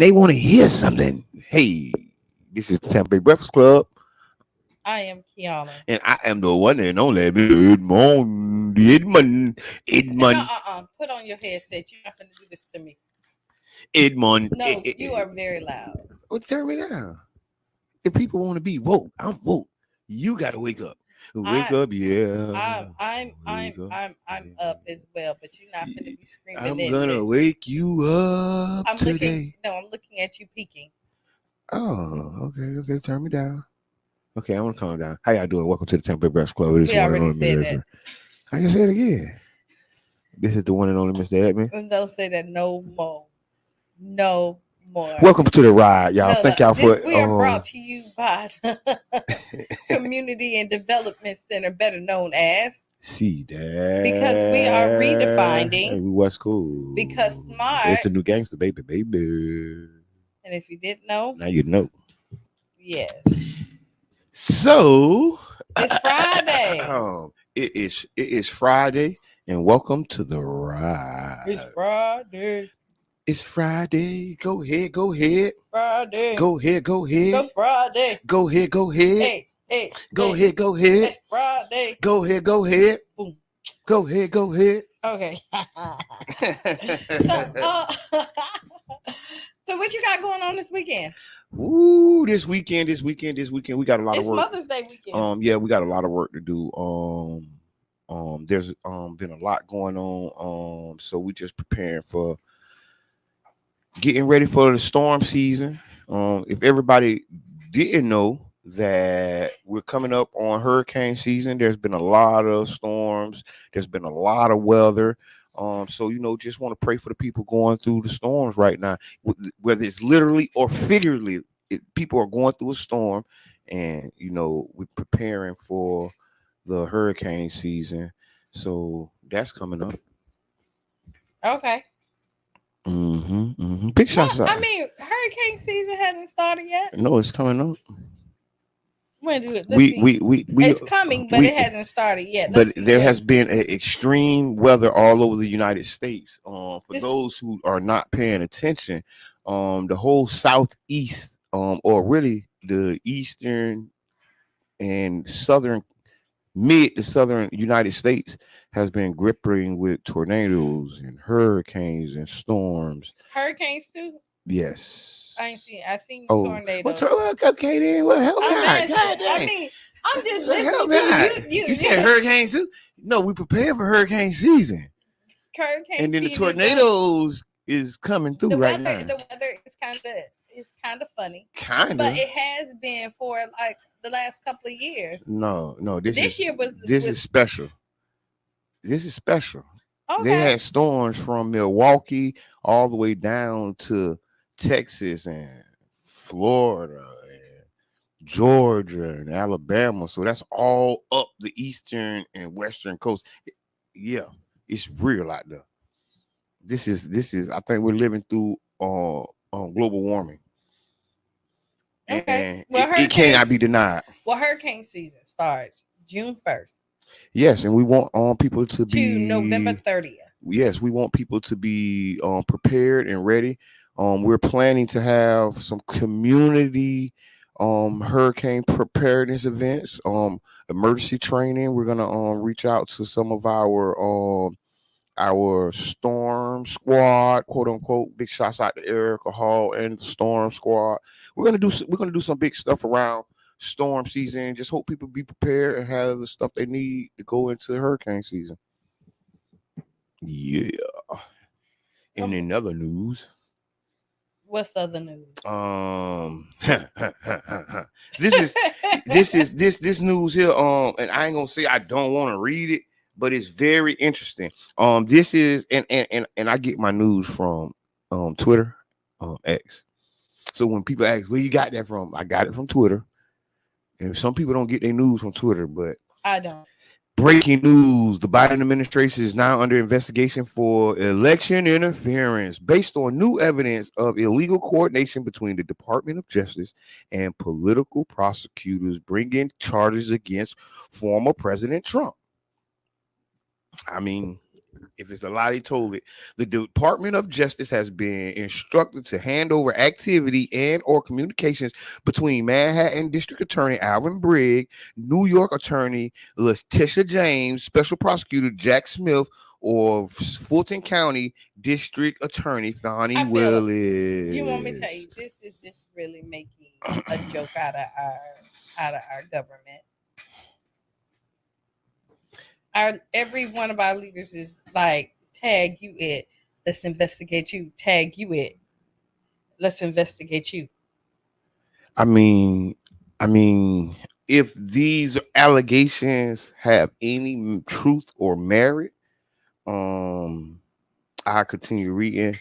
they want to hear something. Hey, this is the Tampa Bay Breakfast Club, I am Kiana. and I am the one and only No, Edmond, put on your headset. You're not going to do this to me. Edmond. No, you are very loud. Oh, turn me down. If people want to be woke, I'm woke. You got to wake up. Wake I, up, yeah. I'm Wake up. up as well, but you're not going to be screaming I'm in here. gonna wake you up I'm looking. today. No, I'm looking at you peeking. Oh, okay. Turn me down. Okay, I'm gonna calm down. How y'all doing? Welcome to the Tampa Bay Breakfast Club. This is We one and already only said Mr. that. Edmund. I can say it again. This is the one and only Mr. Edmund. And don't say that no more. No more. Welcome to the ride, y'all. No, Thank y'all for we are brought to you by the Community and Development Center, better known as. See that Because we are redefining. Hey, we West Coast. Because smart. It's the new gangster, baby. And if you didn't know, Now you know. yes. So It's Friday. It is Friday, and welcome to the ride. It's Friday. It's Friday. Go ahead. Friday. Go ahead. It's Friday. Go ahead. Hey. Go ahead. It's Friday. Go ahead. Boom. Go ahead. Okay. So what you got going on this weekend? Ooh, this weekend, we got a lot of work. It's Mother's Day weekend. Yeah, we got a lot of work to do. There's been a lot going on. So we just preparing for getting ready for the storm season. If everybody didn't know that we're coming up on hurricane season, there's been a lot of storms. There's been a lot of weather. So just want to pray for the people going through the storms right now, whether it's literally or figuratively. People are going through a storm, and we're preparing for the hurricane season. So that's coming up. Okay. Big shots out. I mean, hurricane season hasn't started yet. No, it's coming up. When do it? We it's coming, but it hasn't started yet. But there has been extreme weather all over the United States. For those who are not paying attention, the whole southeast, or really the eastern and southern United States has been gripping with tornadoes and hurricanes and storms. Hurricanes too? Yes. I seen tornadoes. Okay then. Well, help me out. I mean, I'm just listening to you. You said hurricanes too? No, we prepare for hurricane season. And then the tornadoes is coming through right now. The weather is kind of funny. Kind of. But it has been for like the last couple of years. No. This year was special. This is special. Okay. They had storms from Milwaukee all the way down to Texas and Florida and Georgia and Alabama. So that's all up the eastern and western coast. Yeah, it's real out there. This is I think we're living through global warming. Okay. And it cannot be denied. Well, hurricane season starts June 1st. Yes, and we want people to be November 30th. Yes, we want people to be prepared and ready. We're planning to have some community hurricane preparedness events, emergency training. We're gonna reach out to some of our storm squad, quote unquote. Big shots out to Erica Hall and the storm squad. We're gonna do some big stuff around storm season. Just hope people be prepared and have the stuff they need to go into hurricane season. Yeah. And in other news. What's other news? This news here. And I ain't gonna say I don't want to read it, but it's very interesting. This is and I get my news from Twitter, X. So when people ask where you got that from, I got it from Twitter. And some people don't get their news from Twitter, but I don't. Breaking news. The Biden administration is now under investigation for election interference based on new evidence of illegal coordination between the Department of Justice and political prosecutors bringing charges against former President Trump. I mean, If it's a lie, they told it. The Department of Justice has been instructed to hand over activity and or communications between Manhattan District Attorney Alvin Brigg, New York Attorney Letitia James, Special Prosecutor Jack Smith, or Fulton County District Attorney Fonnie I feel it. You want me to tell Willis. you, this is just really making a joke out of our government. Our every one of our leaders is like, tag you it. Let's investigate you. Tag you it. Let's investigate you. I mean, I mean, if these allegations have any truth or merit, um, I continue reading.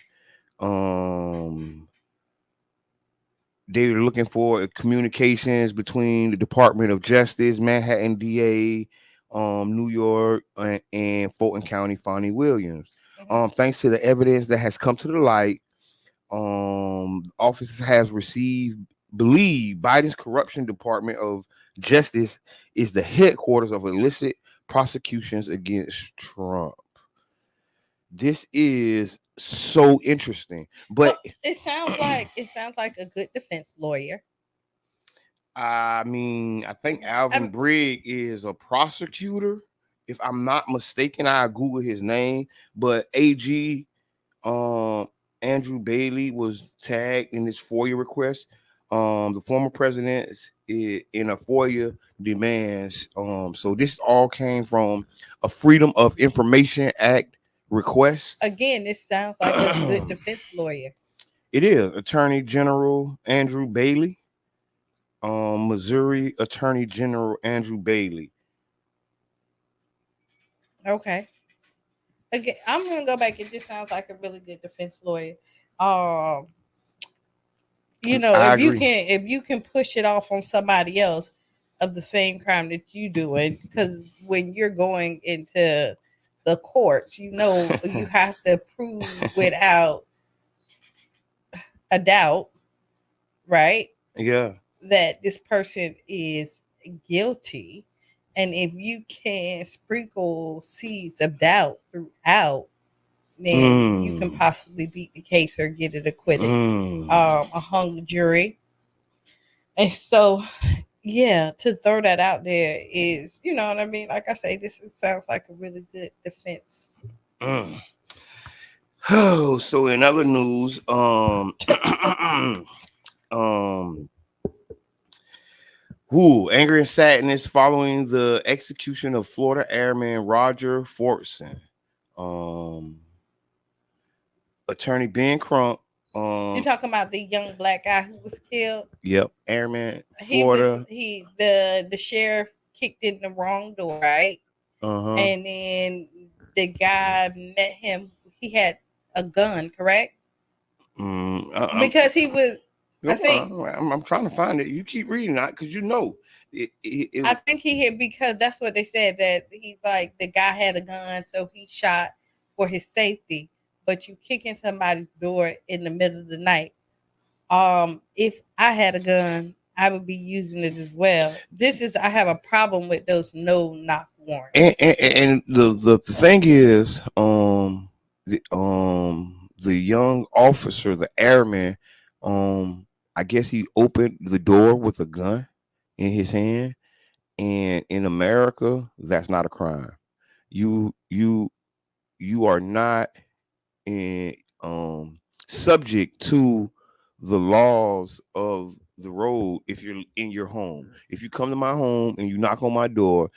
Um, they're looking for communications between the Department of Justice, Manhattan DA, New York, and Fulton County Fonnie Williams. Hmm. Thanks to the evidence that has come to the light, office has received believe Biden's corruption Department of Justice is the headquarters of illicit prosecutions against Trump. This is so interesting, Well, but it sounds like a good defense lawyer. I mean, I think Alvin Um, Brigg is a prosecutor. If I'm not mistaken, I Google his name, but AG um Andrew Bailey was tagged in this FOIA request. The former president in a FOIA demands. So this all came from a Freedom of Information Act request. again, this sounds like a good defense lawyer. It is Attorney General Andrew Bailey, Missouri Attorney General Andrew Bailey. Okay. Again, I'm gonna go back. It just sounds like a really good defense lawyer. Um, I if you agree. can if you can push it off on somebody else of the same crime that you doing, because when you're going into the courts, you have to prove without a doubt, right, Yeah. that this person is guilty. And if you can sprinkle seeds of doubt throughout, then you can Mm. possibly beat the case or get it acquitted, Mm. a hung jury. And so, yeah, to throw that out there is, you know what I mean? Like I say, sounds like a really good defense. Mm. Oh, so in other news, um, anger and sadness following the execution of Florida Airman Roger Fortson. Um, Attorney Ben Crump. You're Um, talking about the young black guy who was killed. yep, Airman, He was Florida. he the sheriff kicked in the wrong door, right? Uh-huh. And then the guy met him. He had a gun, correct? I'm, Because he was, I hold think, on, I'm trying to find it. You keep reading that because you know it I was. think he had, because that's what they said, that he's like the guy had a gun, so he shot for his safety. But you kick in somebody's door in the middle of the night. If I had a gun, I would be using it as well. I have a problem with those no knock warrants. And the thing is, the young officer, the airman, I guess he opened the door with a gun in his hand, and in America, that's not a crime. You you you are not in subject to the laws of the road if you're in your home. If you come to my home and you knock on my door,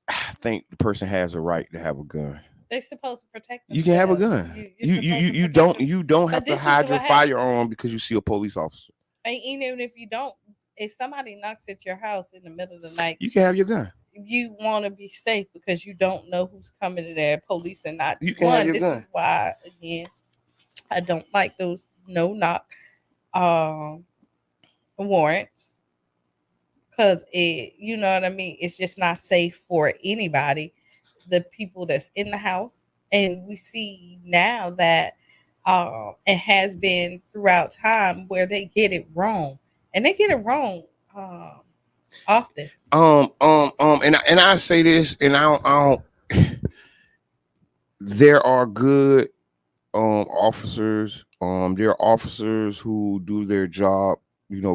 I think the person has a right to have a gun. They're supposed to protect You can have a themselves. gun. You're supposed to protect them. You don't have But to this is hide your what happens. firearm because you see a police officer. And even if you don't, if somebody knocks at your house in the middle of the night, You can have your gun. you want to be safe because you don't know who's coming to there, police or not. You can have One, your this gun. is why, again, I don't like those no knock um, warrants, because you know what I mean. It's just not safe for anybody, the people that's in the house, and we see now that it has been throughout time where they get it wrong, and they get it wrong often. And I say this, and I don't there are good officers. There are officers who do their job,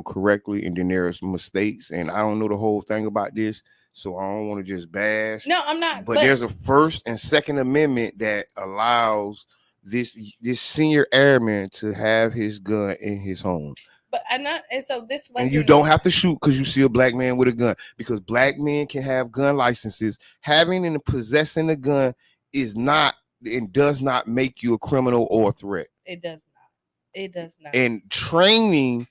correctly, and then there's mistakes. And I don't know the whole thing about this, so I don't want to just bash. No, I'm not. But there's a First and Second Amendment that allows this senior airman to have his gun in his home. But I'm not, and so this And you wasn't. don't have to shoot because you see a black man with a gun, because black men can have gun licenses. Having and possessing a gun is not and does not make you a criminal or a threat. It does not. It does not. And training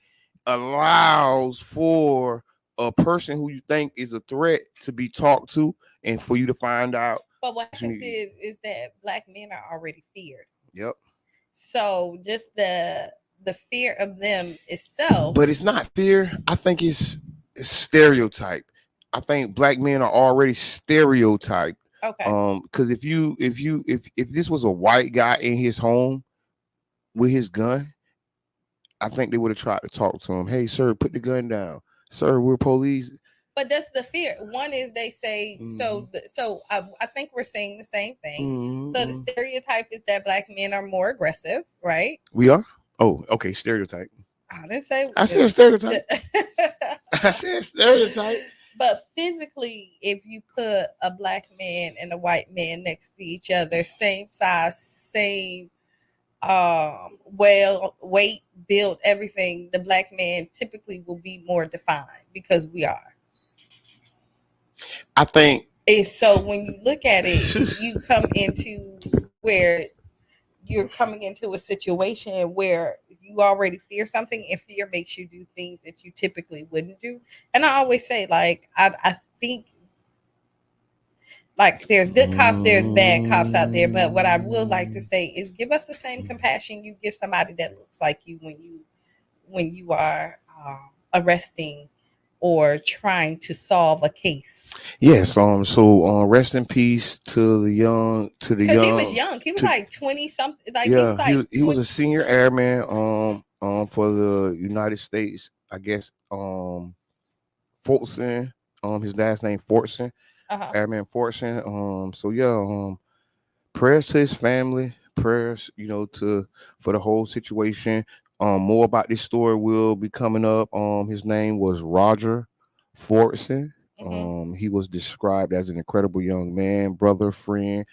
allows for a person who you think is a threat to be talked to and for you to find out. But what happens is that black men are already feared. Yep. So just the fear of them itself. But it's not fear. I think it's stereotype. I think black men are already stereotyped. Okay. Because if this was a white guy in his home with his gun, I think they would have tried to talk to him. Hey, sir, put the gun down. Sir, we're police. But that's the fear. One is they say so. I think we're saying the same thing. So the stereotype is that black men are more aggressive, right? We are. Oh, okay. Stereotype. I didn't say. I said stereotype. I said stereotype. But physically, if you put a black man and a white man next to each other, same size, same weight, build, everything, the black man typically will be more defined because we are. I think. And so when you look at it, you come into where you're coming into a situation where you already fear something, and fear makes you do things that you typically wouldn't do. And I always say, like, I think, like, there's good cops, there's bad cops out there. But what I would like to say is, give us the same compassion you give somebody that looks like you when you are arresting or trying to solve a case. Yes. So rest in peace to the young. Because he was young. He was like 20 something. Like, yeah, he was a senior airman for the United States. I guess Fortson. His last name Fortson. Airman Fortson. So yeah. Prayers to his family. Prayers, for the whole situation. More about this story will be coming up. His name was Roger Fortson. He was described as an incredible young man, brother, friend,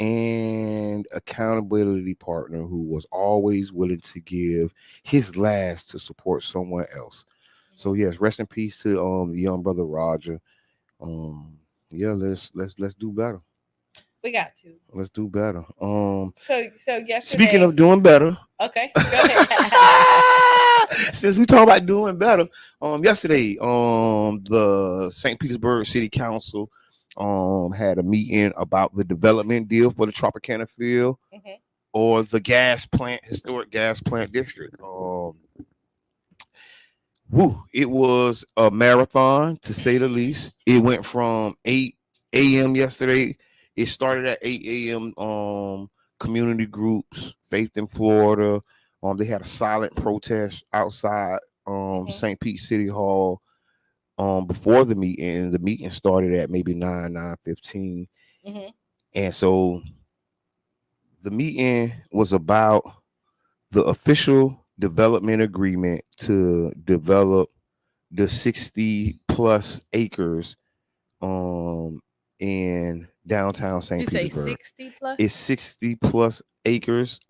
and accountability partner who was always willing to give his last to support someone else. So yes, rest in peace to the young brother Roger. Yeah, let's do better. We got to. Let's do better. So yesterday. Speaking of doing better. Okay, go ahead. Since we talk about doing better, yesterday, the St. Petersburg City Council had a meeting about the development deal for the Tropicana Field or the historic gas plant district. It was a marathon, to say the least. It went from 8 a.m. yesterday. It started at 8 a.m. Community groups, Faith in Florida. They had a silent protest outside St. Pete City Hall before the meeting. The meeting started at maybe 9:15. And so the meeting was about the official development agreement to develop the 60 plus acres in downtown St. Petersburg. You say 60 plus? It's 60 plus acres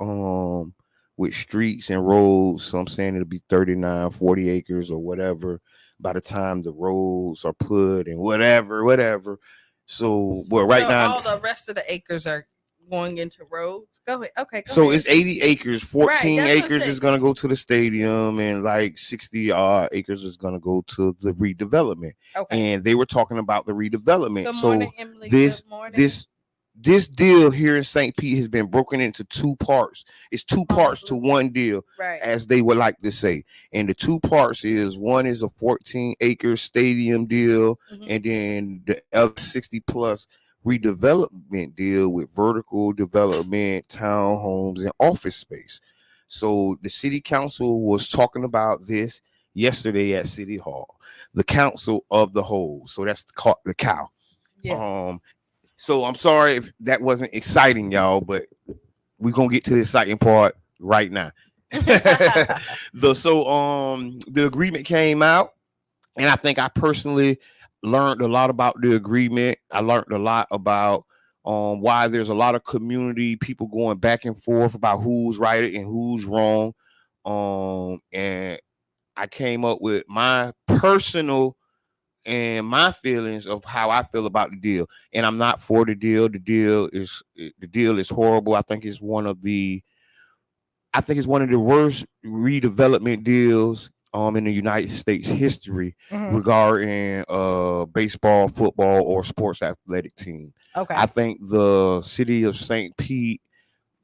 with streets and roads. So I'm saying it'll be 39, 40 acres or whatever by the time the roads are put and whatever. So now all the rest of the acres are going into roads. Go ahead. Okay. So it's 80 acres. 14 acres is going to go to the stadium, and like 60 acres is going to go to the redevelopment. Okay. And they were talking about the redevelopment. Good morning, Emily. This deal here in St. Pete has been broken into two parts. It's two parts to one deal, as they would like to say. And the two parts is, one is a 14-acre stadium deal, and then the other 60 plus redevelopment deal with vertical development, townhomes, and office space. So the city council was talking about this yesterday at City Hall. The council of the whole. So that's the cow. Yeah. So I'm sorry if that wasn't exciting, y'all, but we're gonna get to the exciting part right now. The agreement came out, and I think I personally learned a lot about the agreement. I learned a lot about why there's a lot of community people going back and forth about who's right and who's wrong. And I came up with my personal and my feelings of how I feel about the deal. And I'm not for the deal. The deal is horrible. I think it's one of the worst redevelopment deals in the United States history Mhm. regarding baseball, football, or sports athletic team. Okay. I think the city of St. Pete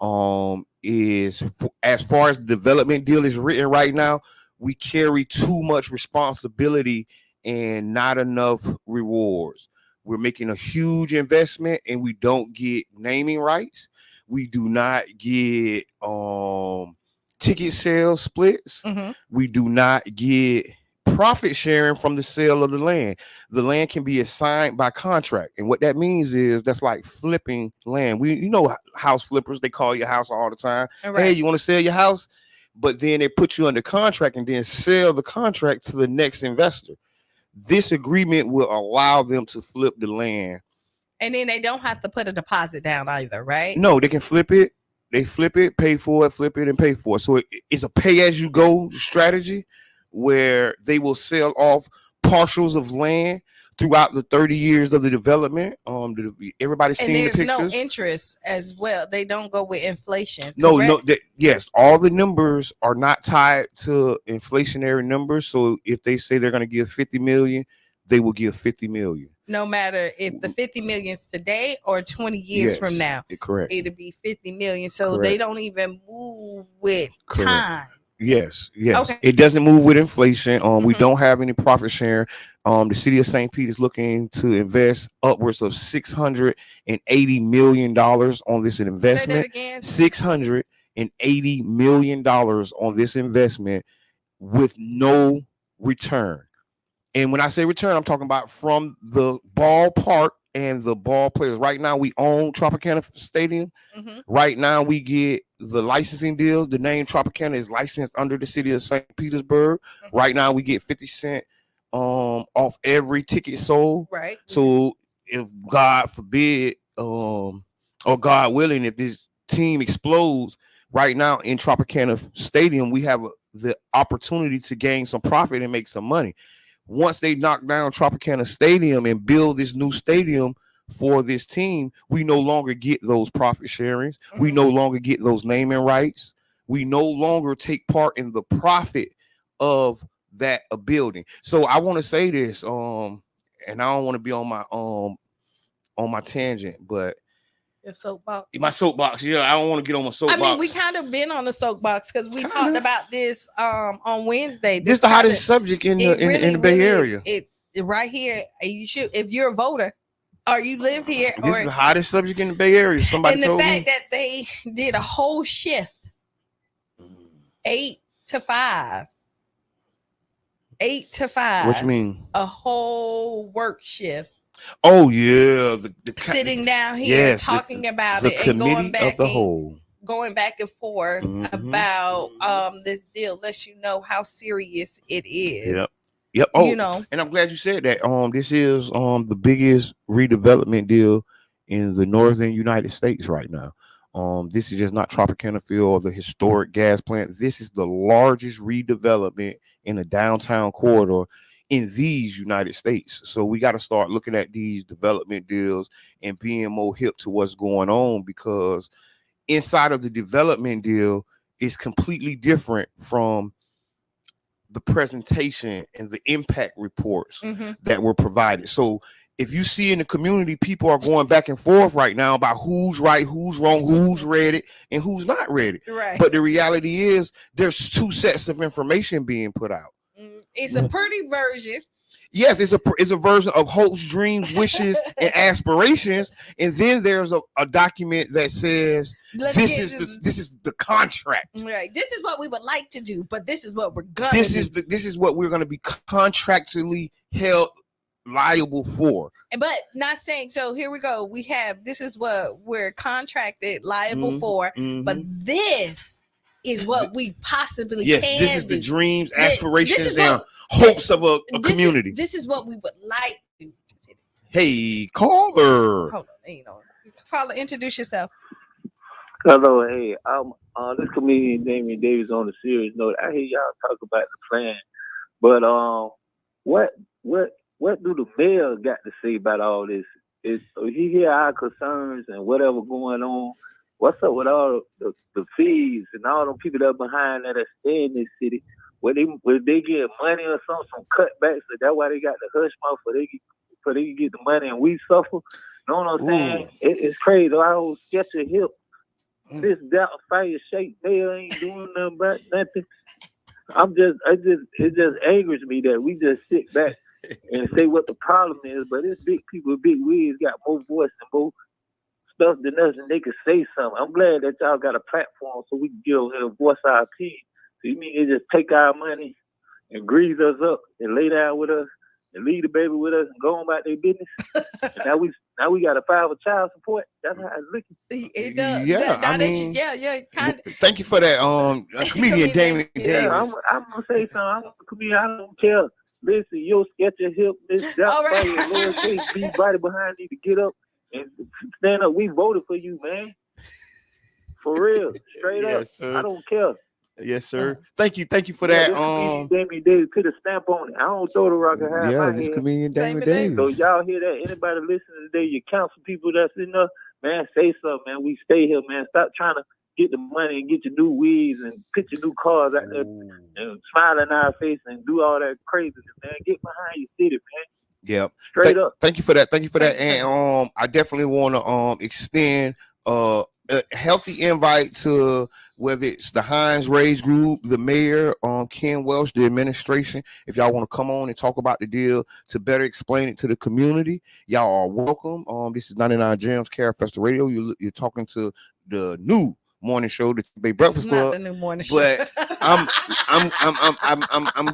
as far as the development deal is written right now, we carry too much responsibility and not enough rewards. We're making a huge investment and we don't get naming rights. We do not get ticket sales splits. Hmm. We do not get profit sharing from the sale of the land. The land can be assigned by contract, and what that means is that's like flipping land. House flippers, they call your house all the time. Hey, Right. you want to sell your house? But then they put you under contract and then sell the contract to the next investor. This agreement will allow them to flip the land. And then they don't have to put a deposit down either, right? No, they can flip it. They flip it, pay for it, flip it, and pay for it. So it's a pay as you go strategy where they will sell off partials of land throughout the 30 years of the development. Everybody's And seen the there's no pictures. interest as well. They don't go with inflation. No, Correct? yes, all the numbers are not tied to inflationary numbers. So if they say they're going to give 50 million, they will give 50 million. No matter if the 50 million is today or 20 years from Yes, now, correct. it'll be 50 million. So Correct. they don't even move with Correct. time. Yes. Okay. It doesn't move with inflation. We Mhm. don't have any profit sharing. The city of St. Pete is looking to invest upwards of $680 million on this Say that investment. again. $680 million on this investment with no return. And when I say return, I'm talking about from the ballpark and the ball players. Right now, we own Tropicana Stadium. Mhm. Right now, we get the licensing deal. The name Tropicana is licensed under the city of St. Petersburg. Mhm. Right now, we get 50 cents off every ticket sold. Right. So if God forbid, or God willing, if this team explodes right now in Tropicana Stadium, we have the opportunity to gain some profit and make some money. Once they knock down Tropicana Stadium and build this new stadium for this team, we no longer get those profit sharings. Mhm. We no longer get those naming rights. We no longer take part in the profit of that a building. So I want to say this, and I don't want to be on my tangent, but Your soapbox. my soapbox. Yeah, I don't want to get on my soapbox. I mean, we kind of been on the soapbox because we talked about this on Wednesday. This the hottest subject in the Bay Area. It right here. You should, if you're a voter or you live here, This is the hottest subject in the Bay Area. Somebody and the told fact me that they did a whole shift, 8 to 5. 8 to 5. What you mean? A whole work shift. Oh yeah, the Sitting down here talking about it and going back of the whole. Going back and forth about this deal lets you know how serious it is. Yep. Oh, and I'm glad you said that. This is the biggest redevelopment deal in the northern United States right now. This is just not Tropicana Field or the historic gas plant. This is the largest redevelopment in a downtown corridor in these United States. So we got to start looking at these development deals and being more hip to what's going on, because inside of the development deal is completely different from the presentation and the impact reports that were provided. So if you see in the community, people are going back and forth right now about who's right, who's wrong, who's read it, and who's not read it. Right. But the reality is there's two sets of information being put out. It's a pretty version. Yes, it's a version of hopes, dreams, wishes, and aspirations, and then there's a document that says this is the contract. Right. This is what we would like to do, but this is what we're gonna. This is what we're going to be contractually held liable for. But not saying so. Here we go. We have this is what we're contracted liable for, but this is what we possibly can this is do. the dreams, This aspirations, is and hopes of a community. This is what we would like to do. Hey, caller. Hold on, caller, introduce yourself. Hello, hey, I'm this comedian Damian Davis on a serious note. I hear y'all talk about the plan, but what do the mayor got to say about all this? Is he hear our concerns and whatever going on? What's up with all the fees and all them people that are behind that stay in this city? When they get money or some cutbacks, so that's why they got the hush mouth for they can get the money and we suffer. You know what I'm saying? It's crazy. I don't sketch a hip. This doubt fire shake mayor ain't doing nothing about nothing. It just angers me that we just sit back and say what the problem is, but it's big people, big wigs got more voice and more stuff than us, and they can say something. I'm glad that y'all got a platform so we can give and voice our opinion. So you mean they just take our money and grease us up and lay down with us and leave the baby with us and go on about their business? And now we got to file for child support. That's how it's looking. It does. Yeah, Kind of. Thank you for that, comedian Damian. Yeah, I'm gonna say something. I'm a comedian. I don't care. Listen, you'll sketch your hip, Miss Doubtfire, Lord Case, be body behind you to get up and stand up. We voted for you, man. For real, straight up. Sir. I don't care. Yes, sir. Thank you for that. Damian Davis, put a stamp on it. I don't throw the rock and hide my this head. comedian Damian Davis. So y'all hear that? Anybody listening today, you council people that's in there, man, say something, man. We stay here, man. Stop trying to get the money and get your new wigs and put your new cars out there and smile in our face and do all that craziness, man. Get behind your city, man. Yeah. Straight up. Thank you for that. And I definitely want to extend a healthy invite to whether it's the Hines Rage Group, the mayor, Ken Welsh, the administration. If y'all want to come on and talk about the deal to better explain it to the community, y'all are welcome. This is 99 Gems Care Festival Radio. You're talking to the new morning show, the Bay Breakfast Club. Not the new morning show. But I'm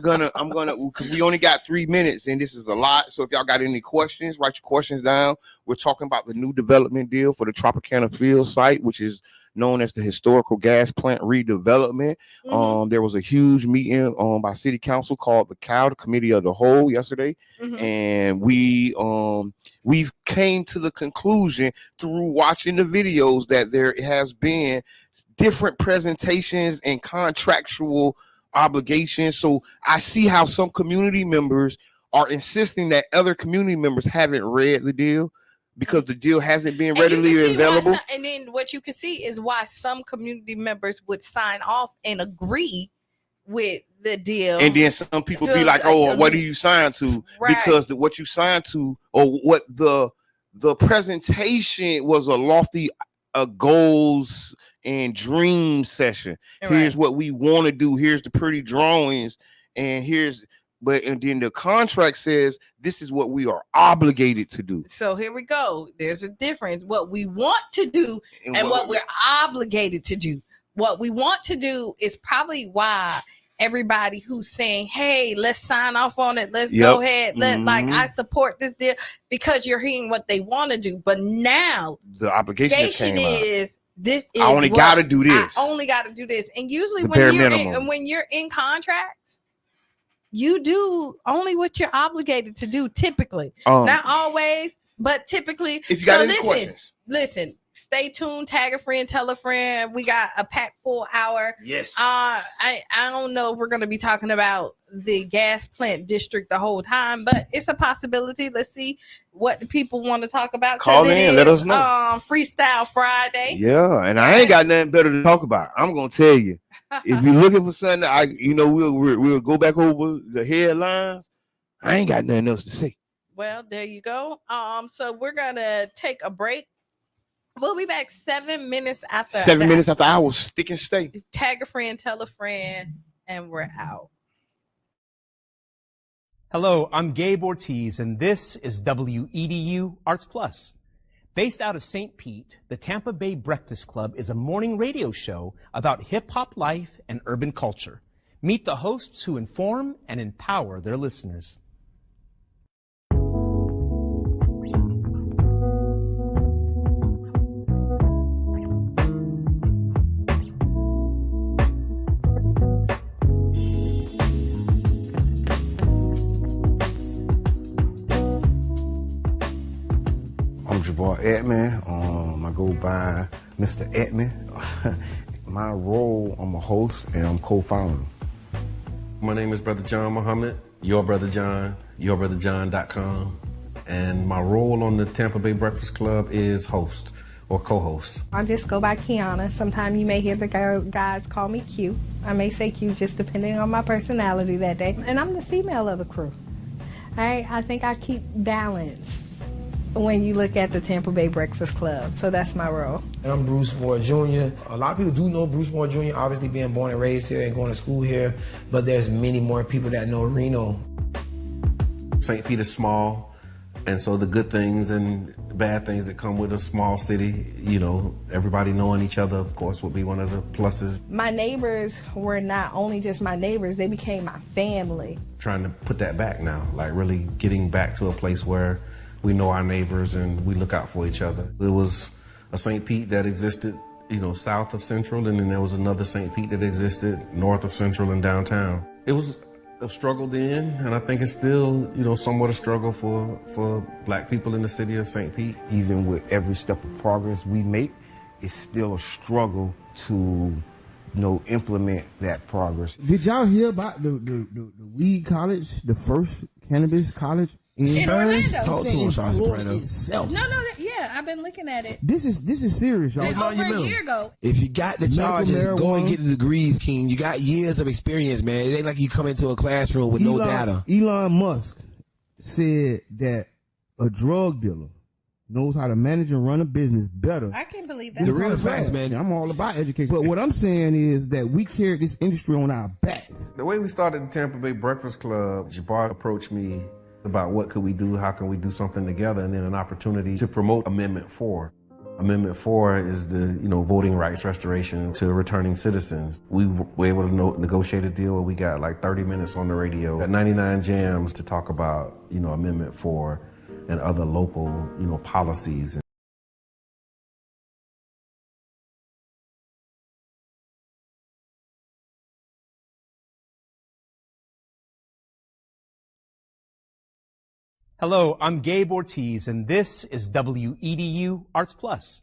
gonna because we only got 3 minutes and this is a lot. So if y'all got any questions, write your questions down. We're talking about the new development deal for the Tropicana Field site, which is known as the historical gas plant redevelopment. There was a huge meeting by city council called the COW, the Committee of the Whole, yesterday, and we've came to the conclusion through watching the videos that there has been different presentations and contractual obligations. So I see how some community members are insisting that other community members haven't read the deal because the deal hasn't been readily available. And then what you can see is why some community members would sign off and agree with the deal. And then some people be like, oh, what do you sign to? Right. Because what you signed to or what the presentation was a lofty goals and dream session. Right. Here's what we want to do. Here's the pretty drawings. And then the contract says this is what we are obligated to do. So here we go. There's a difference. What we want to do and what we're obligated to do. What we want to do is probably why everybody who's saying, hey, let's sign off on it. Let's go ahead. Like, I support this deal, because you're hearing what they want to do. But now the obligation is this is I only got to do this. I only got to do this. And usually when you're in contracts, you do only what you're obligated to do typically. Not always, but typically. If you got any questions. Listen, stay tuned, tag a friend, tell a friend. We got a packed full hour. Yes. I don't know if we're going to be talking about the gas plant district the whole time, but it's a possibility. Let's see what the people want to talk about. Call in, let us know. Freestyle Friday. Yeah, and I ain't got nothing better to talk about. I'm going to tell you. If you're looking for something, we'll go back over the headlines. I ain't got nothing else to say. Well, there you go. So we're gonna take a break. We'll be back 7 minutes after. 7 minutes after I was stick and stay. Tag a friend, tell a friend, and we're out. Hello, I'm Gabe Ortiz, and this is WEDU Arts Plus. Based out of St. Pete, the Tampa Bay Breakfast Club is a morning radio show about hip-hop life and urban culture. Meet the hosts who inform and empower their listeners. Jabbar Edmond. I go by Mr. Edmond. My role, I'm a host and I'm co-founder. My name is Brother John Muhammad, Your Brother John, YourBrotherJohn.com. And my role on the Tampa Bay Breakfast Club is host or co-host. I just go by Kiana. Sometimes you may hear the guys call me Q. I may say Q just depending on my personality that day. And I'm the female of the crew. All right? I think I keep balance when you look at the Tampa Bay Breakfast Club. So that's my role. And I'm Bruce Moore Jr. A lot of people do know Bruce Moore Jr., obviously being born and raised here and going to school here, but there's many more people that know Reno. St. Pete is small, and so the good things and bad things that come with a small city, you know, everybody knowing each other, of course, would be one of the pluses. My neighbors were not only just my neighbors, they became my family. Trying to put that back now, like really getting back to a place where we know our neighbors and we look out for each other. It was a St. Pete that existed, you know, south of Central, and then there was another St. Pete that existed north of Central and downtown. It was a struggle then, and I think it's still, you know, somewhat a struggle for black people in the city of St. Pete. Even with every step of progress we make, it's still a struggle to, implement that progress. Did y'all hear about the weed college, the first cannabis college in Orlando? Talk to us, Soprano. No, yeah, I've been looking at it. This is serious, y'all. Over a year ago. If you got the charges, go and get the degrees, King. You got years of experience, man. It ain't like you come into a classroom with no data. Elon Musk said that a drug dealer knows how to manage and run a business better. I can't believe that. The real facts, man. I'm all about education. But what I'm saying is that we carry this industry on our backs. The way we started the Tampa Bay Breakfast Club, Jabbar approached me about what could we do, how can we do something together, and then an opportunity to promote Amendment 4. Amendment 4 is the, voting rights restoration to returning citizens. We were able to negotiate a deal where we got like 30 minutes on the radio, got 99 jams to talk about, Amendment 4 and other local, policies. Hello, I'm Gabe Ortiz, and this is WEDU Arts Plus.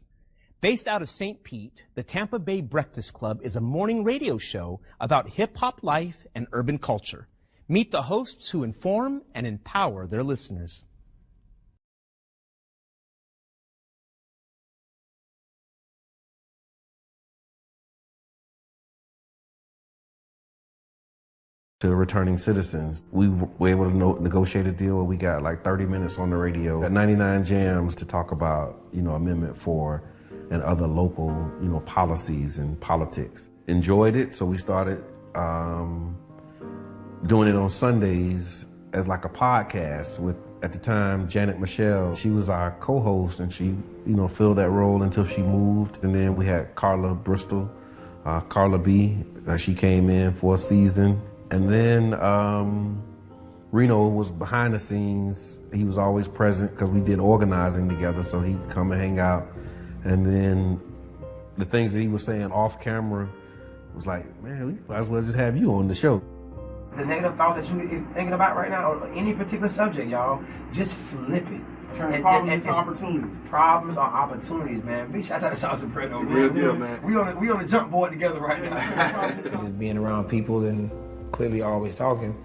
Based out of St. Pete, the Tampa Bay Breakfast Club is a morning radio show about hip-hop life and urban culture. Meet the hosts who inform and empower their listeners. To returning citizens. We were able to negotiate a deal where we got like 30 minutes on the radio, got 99 jams to talk about, Amendment 4 and other local, policies and politics. Enjoyed it, so we started doing it on Sundays as like a podcast with, at the time, Janet Michelle. She was our co-host, and she, filled that role until she moved. And then we had Carla Bristol, Carla B. She came in for a season. And then Reno was behind the scenes. He was always present because we did organizing together, so he'd come and hang out. And then the things that he was saying off camera was like, man, we might as well just have you on the show. The negative thoughts that you is thinking about right now, or any particular subject, y'all, just flip it. Turn problems into opportunities. Problems are opportunities, man. Big shouts out to South Soprano, man. Real deal, man. We on the jump board together right now. Just being around people and clearly always talking,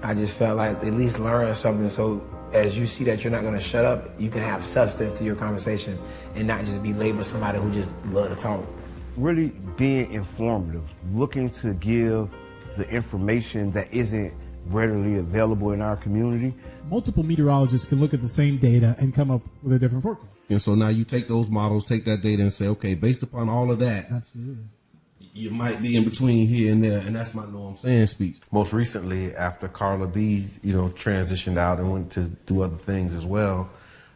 I just felt like at least learn something, so as you see that you're not going to shut up, you can have substance to your conversation and not just be labeled somebody who just love to talk. Really being informative, looking to give the information that isn't readily available in our community. Multiple meteorologists can look at the same data and come up with a different forecast. And so now you take those models, take that data and say, okay, based upon all of that, Absolutely. you might be in between here and there, and that's my know what I'm saying speech. Most recently, after Carla B, transitioned out and went to do other things as well,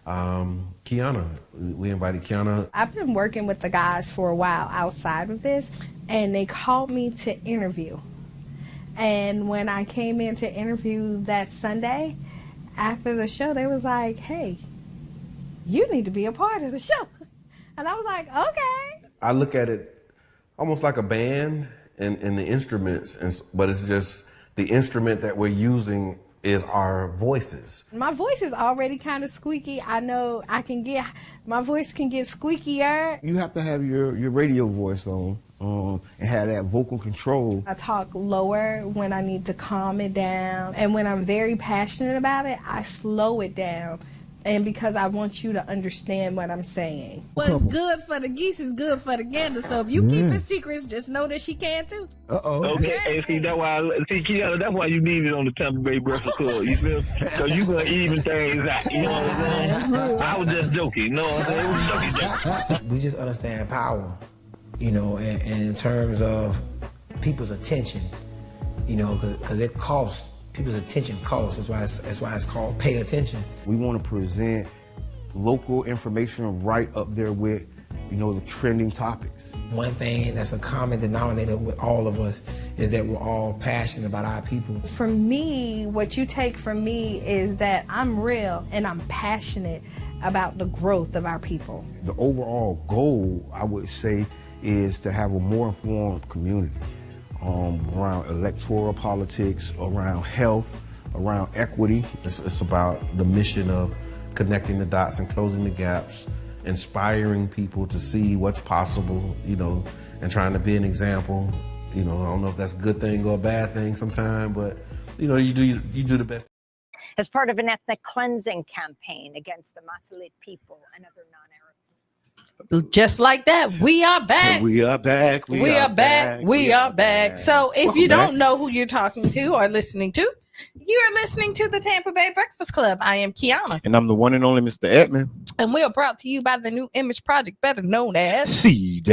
Kiana, we invited Kiana. I've been working with the guys for a while outside of this, and they called me to interview. And when I came in to interview that Sunday, after the show, they was like, hey, you need to be a part of the show. And I was like, okay. I look at it almost like a band and the instruments, but it's just the instrument that we're using is our voices. My voice is already kind of squeaky. I know my voice can get squeakier. You have to have your radio voice on and have that vocal control. I talk lower when I need to calm it down. And when I'm very passionate about it, I slow it down. And because I want you to understand what I'm saying. What's good for the geese is good for the gander. So if you keep it secrets, just know that she can too. Okay, and see that's why Kiana, that's why you need it on the Tampa Bay Breakfast Club. You feel? Because you gonna even things out. You know what I'm saying? I was just joking. You know what I'm saying? It was joking. We just understand power, you know, and in terms of people's attention, you know, because it costs. People's attention costs. That's why it's called pay attention. We want to present local information right up there with, you know, the trending topics. One thing that's a common denominator with all of us is that we're all passionate about our people. For me, what you take from me is that I'm real and I'm passionate about the growth of our people. The overall goal, I would say, is to have a more informed community. Around electoral politics, around health, around equity. It's about the mission of connecting the dots and closing the gaps, inspiring people to see what's possible, you know, and trying to be an example. You know, I don't know if that's a good thing or a bad thing sometimes, but, you know, you do the best. As part of an ethnic cleansing campaign against the Masalit people and other non-Arab. Just like that, we are back. We are back. We are back. We are back. So if you don't know who you're talking to or listening to, you're listening to the Tampa Bay Breakfast Club. I am Kiana. And I'm the one and only Mr. Edmond. And we are brought to you by the New Image Project, better known as See that.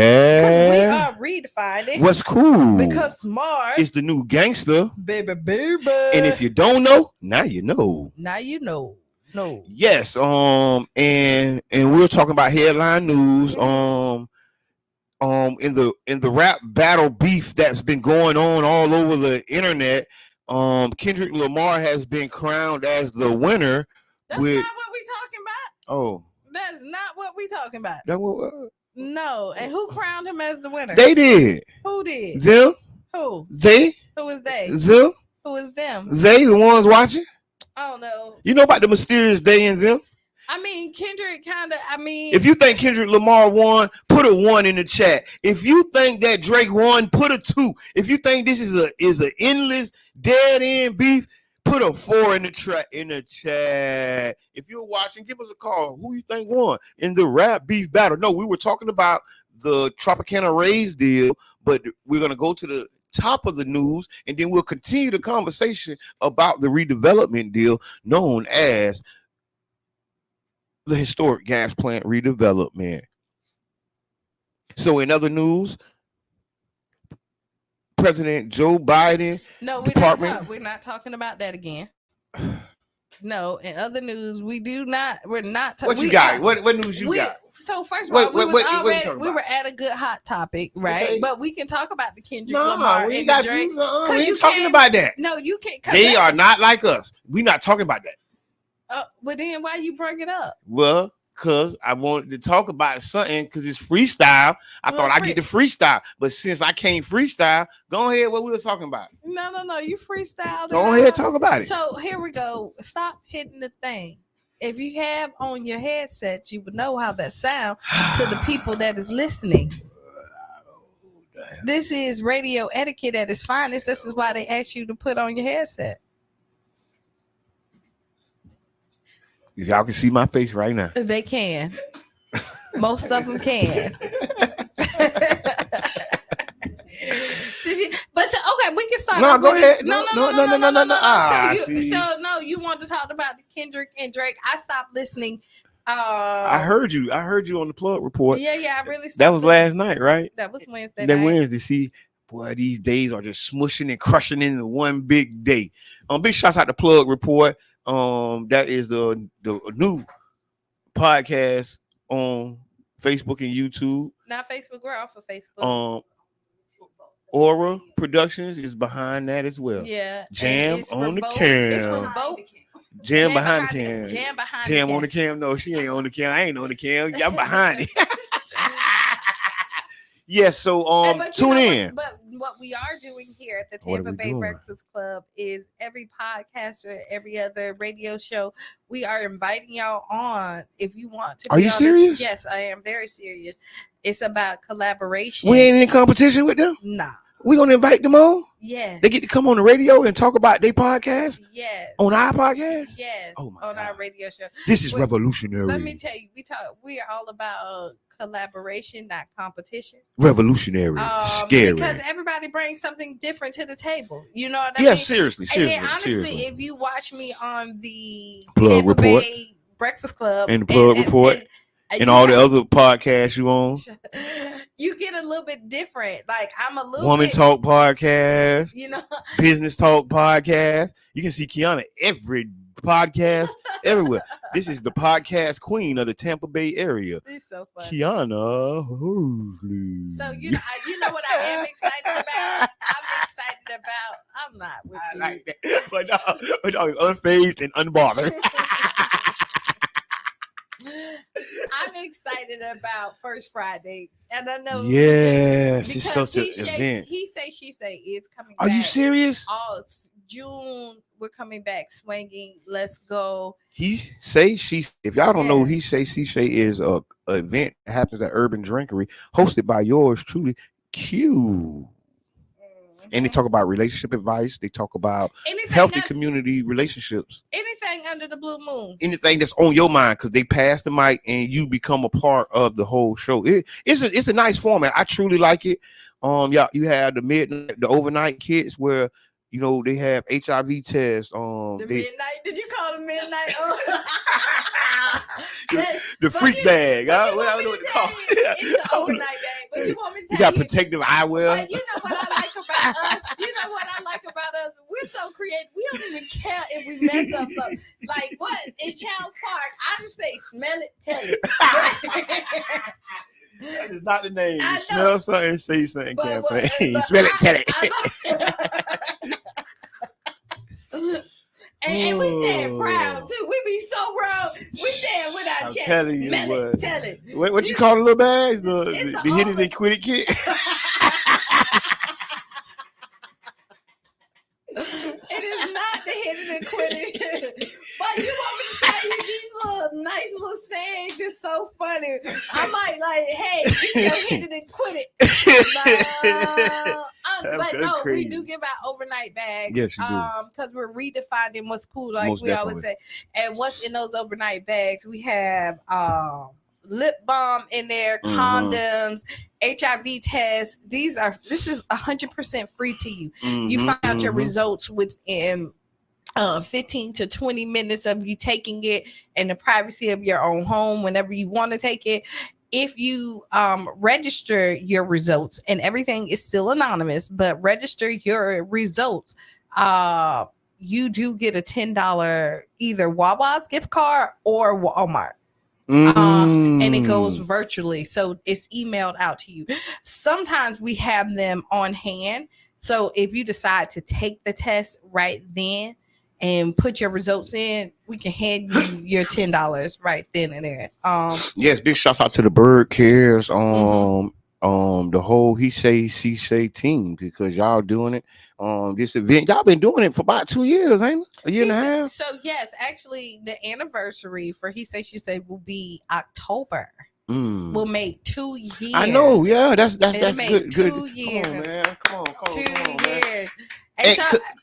Because we are redefining what's cool. Because smart is the new gangster. Baby. And if you don't know, now you know. Now you know. No. Yes. And we're talking about headline news. In the rap battle beef that's been going on all over the internet. Kendrick Lamar has been crowned as the winner. That's not what we talking about. Oh. That's not what we talking about. That what? No. And who crowned him as the winner? They did. Who did? Them. Who? They. Who is they? Them. Who is them? They, the ones watching. I don't know. You know about the mysterious they and them? I mean, Kendrick kind of, if you think Kendrick Lamar won, put a 1 in the chat. If you think that Drake won, put a 2. If you think this is an endless dead end beef, put a 4 in the chat. If you're watching, give us a call. Who you think won in the rap beef battle? No, we were talking about the Tropicana Rays deal, but we're gonna go to the top of the news, and then we'll continue the conversation about the redevelopment deal known as the historic gas plant redevelopment. So in other news, President Joe Biden we're not talking about that again. No, in other news, we're not what you got? What news you got? So first of all, we were at a good hot topic, right? Okay. But we can talk about the Kendrick Lamar we and got Drake. We ain't talking about that. No, you can't. They are not like us. We're not talking about that. But then why you bring it up? Well, because I wanted to talk about something because it's freestyle. I thought I'd get the freestyle. But since I can't freestyle, go ahead. What we were talking about. No. You freestyle. Go ahead, talk about it. So here we go. Stop hitting the thing. If you have on your headset, you would know how that sound to the people that is listening. This is radio etiquette at its finest. This is why they ask you to put on your headset. Y'all can see my face right now. They can. Most of them can. But okay, we can start. No, go ahead. No. So you want to talk about the Kendrick and Drake? I stopped listening. I heard you on the plug report. Yeah, I really stopped. That was last night, right? That was Wednesday. Wednesday. See, boy, these days are just smushing and crushing into one big day. Big shouts out to Plug Report. That is the new podcast on Facebook and YouTube. Not Facebook, we're off of Facebook. Aura Productions is behind that as well. Yeah. Jam on the cam. Jam behind the cam. Jam on the cam. No, she ain't on the cam. I ain't on the cam. I'm behind it. Yes, so tune in. But what we are doing here at the What are Tampa we Bay doing? Breakfast Club is every podcaster, every other radio show, we are inviting y'all on. If you want to Are be you on serious? yes, I am very serious. It's about collaboration. We ain't in competition with them? Nah. We gonna invite them on? Yes. They get to come on the radio and talk about their podcast? Yes. On our podcast? Yes. Oh my on God. our radio show. This is revolutionary. Let me tell you, we are all about collaboration, not competition. Revolutionary. Scary. Because everybody brings something different to the table. You know what I mean? Yeah, seriously. And then honestly, if you watch me on the Plug Tampa Report Bay Breakfast Club and the Plug Report and all the other podcasts you on, you get a little bit different. Like I'm a little Woman bit, Talk Podcast, you know, Business Talk Podcast. You can see Kiana every podcast everywhere. This is the podcast queen of the Tampa Bay area. It's so funny. Kiana Hursley. So you know what I am excited about? I'm excited about. I'm not with you. Like that. But no, unfazed and unbothered. I'm excited about First Friday, and I know yes, it's such an event. He say, she say is coming. Are back. you serious? Oh, it's June. We're coming back swinging. Let's go. He say she. If y'all don't know, he say she say is a event that happens at Urban Drinkery, hosted by yours truly, Q. And they talk about relationship advice. They talk about healthy community relationships. Anything under the blue moon. Anything that's on your mind, because they pass the mic and you become a part of the whole show. It's a nice format. I truly like it. Yeah, you have the overnight kits where they have HIV tests. Midnight. Did you call them midnight? the freak bag. I don't know what to call it. It's the overnight bag. But you want me to tell you got protective eyewear. But you know what I like about us? You know what I like about us? We're so creative. We don't even care if we mess up something. Like what? In Charles Park, I just say, smell it, tell it. That is not the name. Smell something, say something campaign. Smell it, tell it. And we said proud too. We be so proud. We said with our chest. Smell it, tell it. What you call the little bags? The hit it and quit it kit. It is not the hit it and quit it. But you want me to tell you these little nice little sayings is so funny. I might like, hey, you hit it and quit it. But no, we do give out overnight bags. Yes, you do. Because we're redefining what's cool, like Most we definitely. always say. And what's in those overnight bags? We have lip balm in there, condoms, HIV tests. This is 100% free to you. You find out your results within 15 to 20 minutes of you taking it in the privacy of your own home whenever you want to take it. If you register your results, and everything is still anonymous, but register your results, you do get a $10 either Wawa's gift card or Walmart. And it goes virtually, so it's emailed out to you. Sometimes we have them on hand, so if you decide to take the test right then and put your results in, we can hand you your $10 right then and there. Yes, big shouts out to the Bird Cares, the whole He Say She Say team, because y'all doing it. This event, y'all been doing it for about 2 years, ain't it? A year and a half. So yes, actually, the anniversary for He Say She Say will be October. We'll make 2 years. I know, yeah, that's good. 2 years. Come on, man. Come on, 2 years. Man. And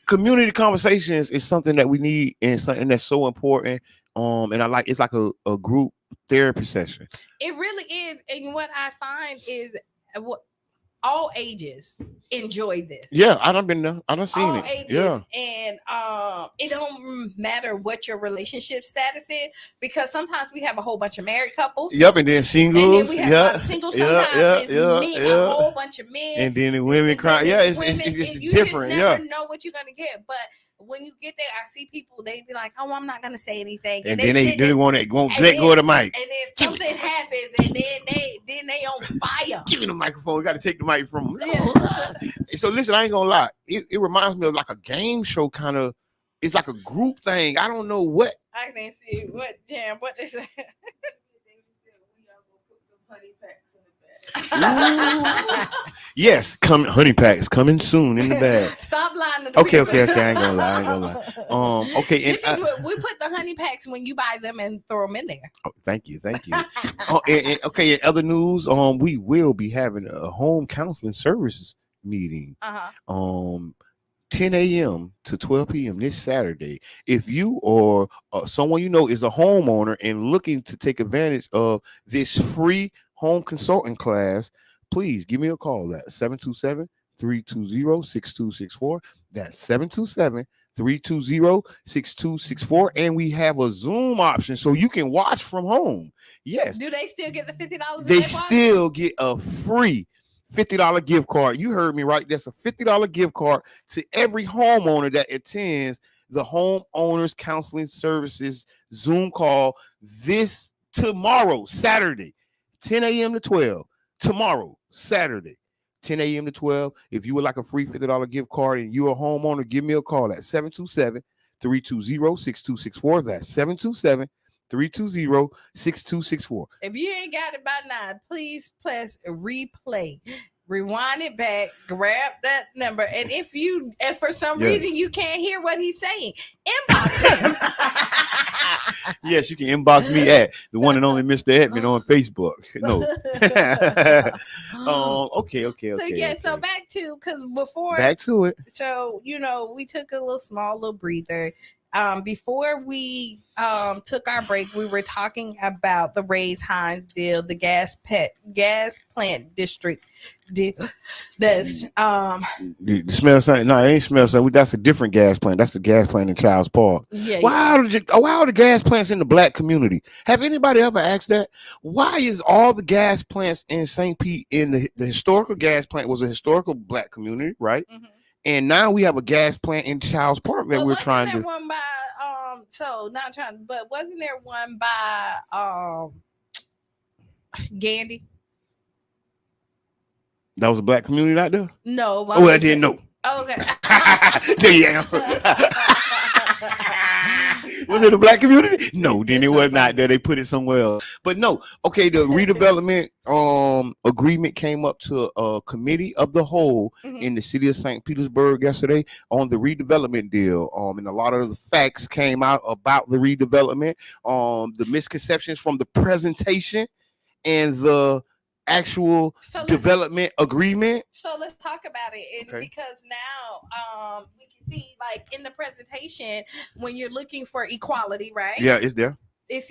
community conversations is something that we need, and something that's so important. And it's like a group therapy session. It really is, and what I find is all ages enjoy this. Yeah, I done been there. I done seen all it. Ages, yeah, and it don't matter what your relationship status is, because sometimes we have a whole bunch of married couples. Yep, and then singles. And then we have a lot of singles. Sometimes it's a whole bunch of men. And then the women cry. Yeah, it's you different. Just never know what you're gonna get, but when you get there, I see people, they be like, "Oh, I'm not gonna say anything," and then they won't let go of the mic. And then something happens, and then they on fire. Give me the microphone. We got to take the mic from them. Yeah. So listen, I ain't gonna lie. It reminds me of like a game show kind of. It's like a group thing. I don't know what. I can't see what is that? Yes, honey packs coming soon in the bag. Stop lying to the Okay, people. I ain't gonna lie. Okay, and This is what we put the honey packs when you buy them and throw them in there. oh, thank you. Okay, in other news, we will be having a home counseling services meeting. 10 a.m. to 12 p.m. this Saturday. If you or someone you know is a homeowner and looking to take advantage of this free home consulting class, please give me a call at 727-320-6264. That's 727-320-6264. And we have a Zoom option so you can watch from home. Yes. Do they still get the $50? They still get a free $50 gift card. You heard me right. That's a $50 gift card to every homeowner that attends the Homeowners Counseling Services Zoom call this tomorrow, Saturday, 10 a.m. to 12. Tomorrow, Saturday, 10 a.m. to 12. If you would like a free $50 gift card and you're a homeowner, give me a call at 727-320-6264. That's 727-320-6264. If you ain't got it by now, please press replay. Rewind it back, grab that number, and if for some reason you can't hear what he's saying, inbox him. Yes, you can inbox me at the one and only Mr. Edmond on Facebook. No. Okay. So back to it. So we took a small breather. Before we took our break, we were talking about the Raise Hines deal, the gas plant district deal. That's You smell something? No, it ain't smell something. That's a different gas plant. That's the gas plant in Child's Park. Yeah. Why are the gas plants in the black community? Have anybody ever asked that? Why is all the gas plants in St. Pete in the historical gas plant was a historical black community, right? Mm-hmm. And now we have a gas plant in Child's Park that we're trying to. One by but wasn't there one by Gandy? That was a black community out there? No. I didn't know. Okay. There you answer. Was it a black community? No, then it was not there. They put it somewhere else. But no, okay, the redevelopment agreement came up to a committee of the whole in the city of St. Petersburg yesterday on the redevelopment deal. And a lot of the facts came out about the redevelopment, the misconceptions from the presentation and the actual development agreement. So let's talk about it, because now we can see, like, in the presentation, when you're looking for equality, right? Yeah, it's there. It's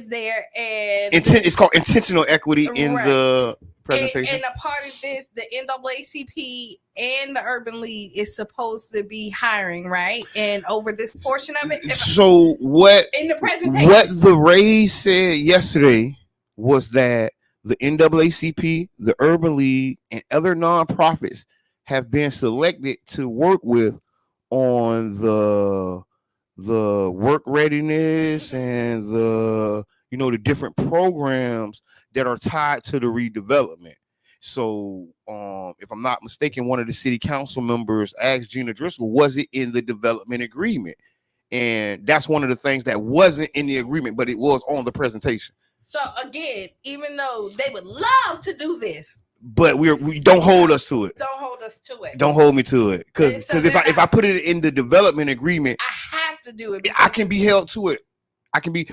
there, and it's called intentional equity in the presentation. And a part of this, the NAACP and the Urban League is supposed to be hiring, right? And over this portion of it. So what in the presentation? What the Rays said yesterday was that the NAACP, the Urban League, and other nonprofits have been selected to work with on the work readiness and the different programs that are tied to the redevelopment. So if I'm not mistaken, one of the city council members asked Gina Driscoll, was it in the development agreement? And that's one of the things that wasn't in the agreement, but it was on the presentation. So again, even though they would love to do this, but we don't hold us to it. Don't hold us to it. Don't hold me to it, because if I put it in the development agreement, I have to do it. I can be held to it.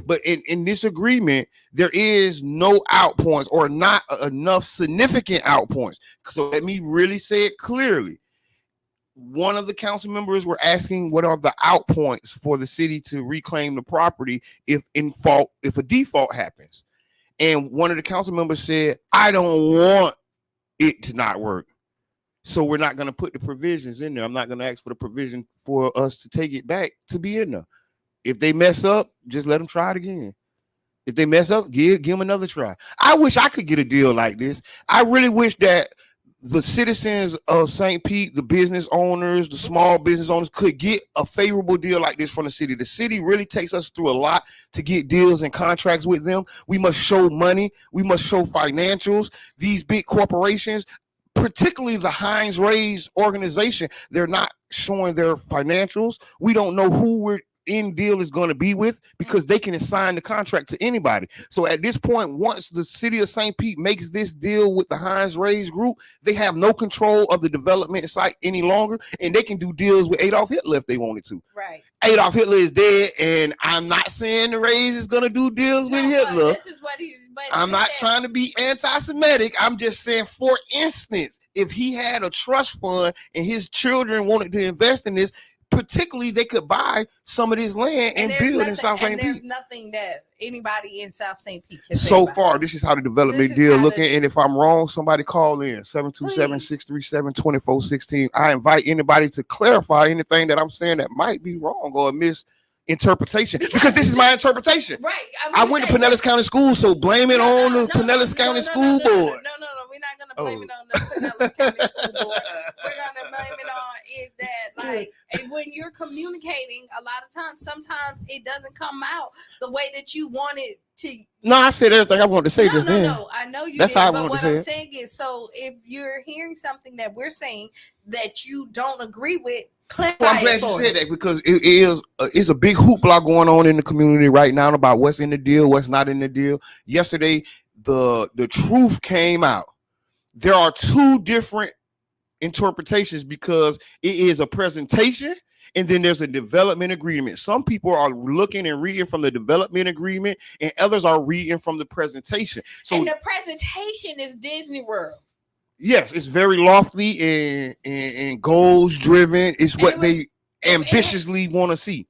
But in this agreement, there is no outpoints or not enough significant outpoints. So let me really say it clearly. One of the council members were asking what are the outpoints for the city to reclaim the property if a default happens. And one of the council members said, I don't want it to not work. So we're not going to put the provisions in there. I'm not going to ask for the provision for us to take it back to be in there. If they mess up, just let them try it again. If they mess up, give them another try. I wish I could get a deal like this. I really wish that the citizens of St. Pete, the business owners, the small business owners could get a favorable deal like this from the city. The city really takes us through a lot to get deals and contracts with them. We must show money. We must show financials. These big corporations, particularly the Hines Rays organization, they're not showing their financials. We don't know who we're end deal is going to be with, because they can assign the contract to anybody. So at this point, once the city of St. Pete makes this deal with the Heinz Reyes Group, they have no control of the development site any longer, and they can do deals with Adolf Hitler if they wanted to. Right. Adolf Hitler is dead, and I'm not saying the Reyes is going to do deals with Hitler. This is what I'm not trying to be anti-Semitic. I'm just saying, for instance, if he had a trust fund and his children wanted to invest in this, particularly they could buy some of this land and build in South St. Pete. There's nothing that anybody in South St. Pete can say So about far, it. this is how the development deal looking. And if I'm wrong, somebody call in 727-637-2416. I invite anybody to clarify anything that I'm saying that might be wrong or a misinterpretation, because this is my interpretation. Right. I went to Pinellas County School, so blame it on the Pinellas County School Board. No. We're not gonna blame it on the Pinellas County School Board. We're gonna blame it on is that, like, when you're communicating, a lot of times, sometimes it doesn't come out the way that you want it to. No, I said everything I wanted to say just then. No, I know you. That's did, how I but wanted what to say I'm it. saying is, so if you're hearing something that we're saying that you don't agree with, clarify. Well, I'm glad you said that, because it's a big hoopla going on in the community right now about what's in the deal, what's not in the deal. Yesterday, the truth came out. There are two different interpretations, because it is a presentation and then there's a development agreement. Some people are looking and reading from the development agreement, and others are reading from the presentation. So, and the presentation is Disney World. yes, it's very lofty and goals driven. It's what they ambitiously want to see.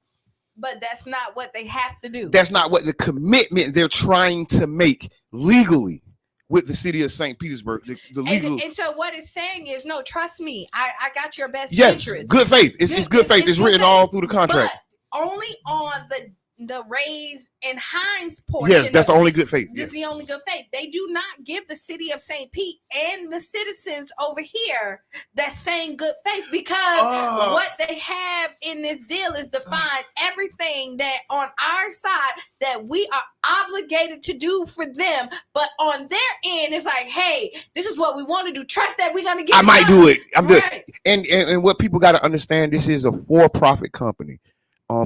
But that's not what they have to do. That's not what the commitment they're trying to make legally with the city of St. Petersburg. The legal. And so what it's saying is, no, trust me, I got your best Yes, interest. good faith. It's good faith. It's written all through the contract. But only on the Reyes and Heinz portion. Yes, that's the only good faith. This is the only good faith. They do not give the city of St. Pete and the citizens over here that same good faith, because what they have in this deal is defined everything that on our side that we are obligated to do for them, but on their end it's like, hey, this is what we want to do. Trust that we're gonna get. I might do it. I'm good. Right. And what people got to understand, this is a for-profit company.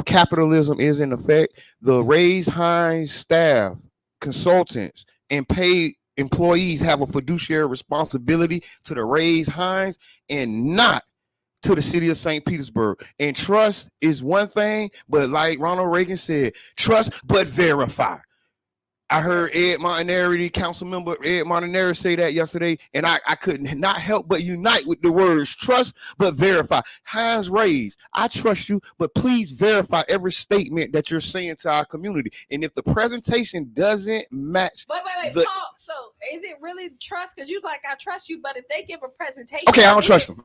Capitalism is in effect. The Reyes Heinz staff, consultants, and paid employees have a fiduciary responsibility to the Reyes Heinz and not to the city of St. Petersburg. And trust is one thing, but like Ronald Reagan said, trust but verify. I heard Council Member Ed Montanari say that yesterday, and I could not help but unite with the words trust but verify. Heinz Reyes, I trust you, but please verify every statement that you're saying to our community. And if the presentation doesn't match, Wait, Paul. So is it really trust? Because you like, I trust you, but if they give a presentation, okay, I don't trust them.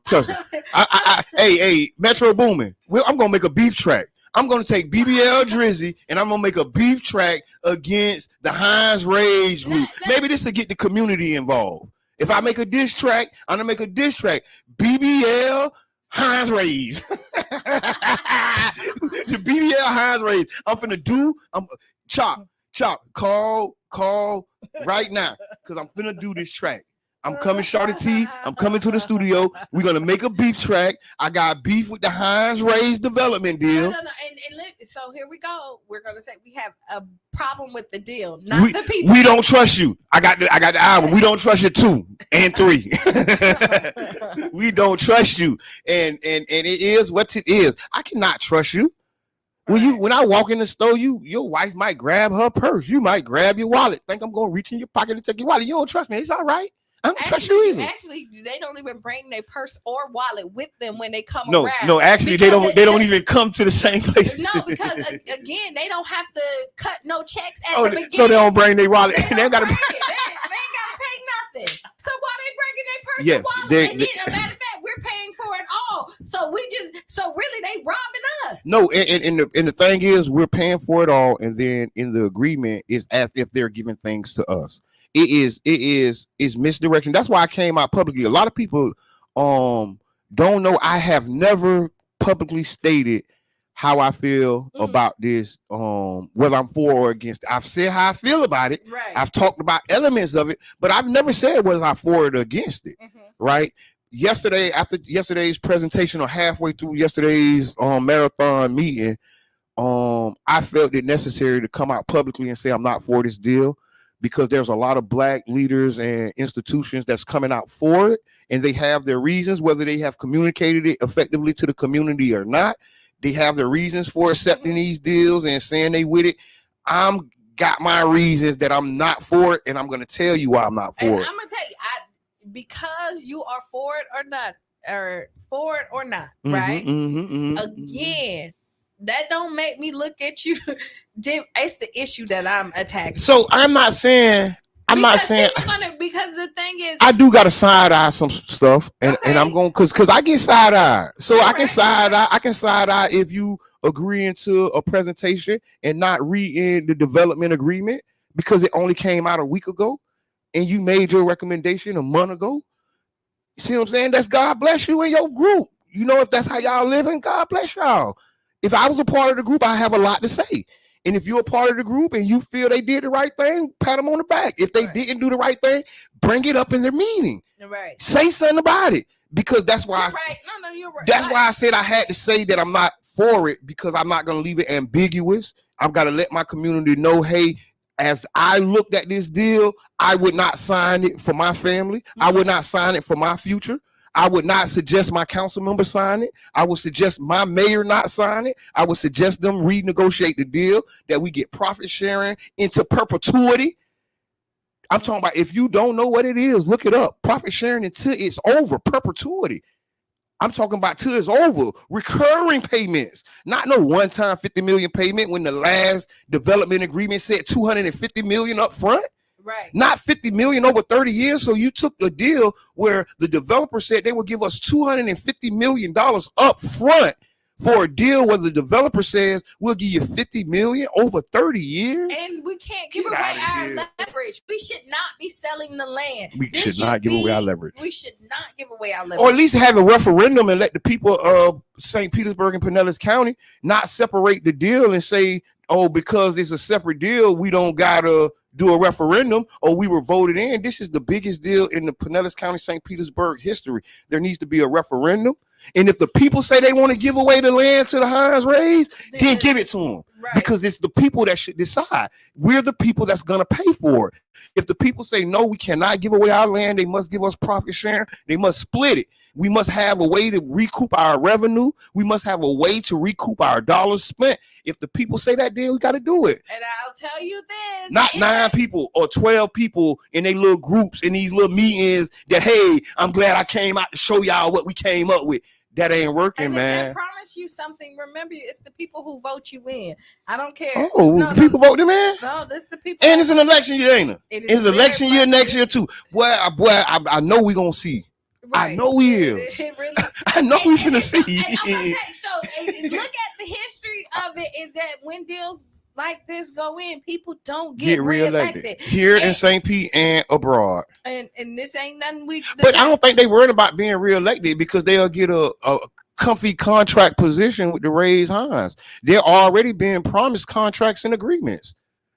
Hey, Metro Boomin, I'm gonna make a beef track. I'm going to take BBL Drizzy and I'm going to make a beef track against the Heinz Reyes Group. Maybe this will get the community involved. If I make a diss track, I'm going to make a diss track. BBL Heinz Reyes. The BBL Heinz Reyes. I'm finna do, chop, call right now, because I'm finna do this track. I'm coming, Shorty T. I'm coming to the studio. We're gonna make a beef track. I got beef with the Heinz Reyes development deal. No. And so here we go. We're gonna say we have a problem with the deal, not the people. We don't trust you. I got the album. We don't trust you 2 and 3. We don't trust you, and it is what it is. I cannot trust you. When I walk in the store, your wife might grab her purse. You might grab your wallet. Think I'm gonna reach in your pocket and take your wallet. You don't trust me. It's all right. I don't trust you either. Actually, they don't even bring their purse or wallet with them when they come around. No, actually, they don't even come to the same place. No, because again, they don't have to cut no checks at the beginning. So they don't bring their wallet. They ain't gotta pay nothing. So why they bringing their purse and wallet? And then, as a matter of fact, we're paying for it all. So really they robbing us. No, and the thing is, we're paying for it all, and then in the agreement is as if they're giving things to us. It is misdirection. That's why I came out publicly. A lot of people don't know I have never publicly stated how I feel about this, whether I'm for or against it. I've said how I feel about it. Right. I've talked about elements of it, but I've never said whether I'm for it or against it. Right. Yesterday, after yesterday's presentation or halfway through yesterday's marathon meeting, I felt it necessary to come out publicly and say I'm not for this deal, because there's a lot of black leaders and institutions that's coming out for it, and they have their reasons, whether they have communicated it effectively to the community or not. They have their reasons for accepting these deals and saying they with it. I'm got my reasons that I'm not for it, and I'm going to tell you why I'm not for And it. I'm gonna tell you, because you are for it or not, right? Again, that don't make me look at you. It's the issue that I'm attacking. So I'm not saying. Because the thing is, I do got to side eye some stuff, and I'm going because I get side eye. So I can side eye if you agreeing to a presentation and not reading the development agreement because it only came out a week ago, and you made your recommendation a month ago. You see what I'm saying? That's God bless you and your group. You know, if that's how y'all living, God bless y'all. If I was a part of the group, I have a lot to say. And if you're a part of the group and you feel they did the right thing, pat them on the back. If they didn't do the right thing, bring it up in their meeting. Right. Say something about it, because that's why. You're right. No, you're right. That's why I said I had to say that I'm not for it, because I'm not going to leave it ambiguous. I've got to let my community know, hey, as I looked at this deal, I would not sign it for my family. I would not sign it for my future. I would not suggest my council member sign it. I would suggest my mayor not sign it. I would suggest them renegotiate the deal, that we get profit sharing into perpetuity. I'm talking about, if you don't know what it is, look it up. Profit sharing until it's over, perpetuity. I'm talking about till it's over. Recurring payments, not no one-time 50 million payment when the last development agreement said 250 million up front. Right. Not 50 million over 30 years. So you took a deal where the developer said they would give us $250 million up front for a deal where the developer says we'll give you 50 million over 30 years. And we can't give away our leverage. We should not be selling the land. We should not give away our leverage. We should not give away our leverage. Or at least have a referendum and let the people of St. Petersburg and Pinellas County not separate the deal and say, oh, because it's a separate deal, we don't gotta do a referendum, or we were voted in. This is the biggest deal in the Pinellas County, St. Petersburg history. There needs to be a referendum. And if the people say they want to give away the land to the Hines Rays, then give it to them. Right. Because it's the people that should decide. We're the people that's going to pay for it. If the people say, no, we cannot give away our land, they must give us profit sharing, they must split it. We must have a way to recoup our revenue. We must have a way to recoup our dollars spent. If the people say that, then we got to do it. And I'll tell you this. Not 9 people or 12 people in their little groups in these little meetings that, hey, I'm glad I came out to show y'all what we came up with. That ain't working, man. I promise you something. Remember, it's the people who vote you in. I don't care. Oh, people vote them in? No, this the people. And it's an election year, ain't it? It's election year next year, too. Boy, I know we going to see. Right. I know we is. Really, I know we finna see. So look at the history of it, is that when deals like this go in, people don't get reelected. Here in St. Pete and abroad. And this ain't nothing we. But I don't think they worried about being reelected, because they'll get a comfy contract position with the Rays Hines. They're already being promised contracts and agreements.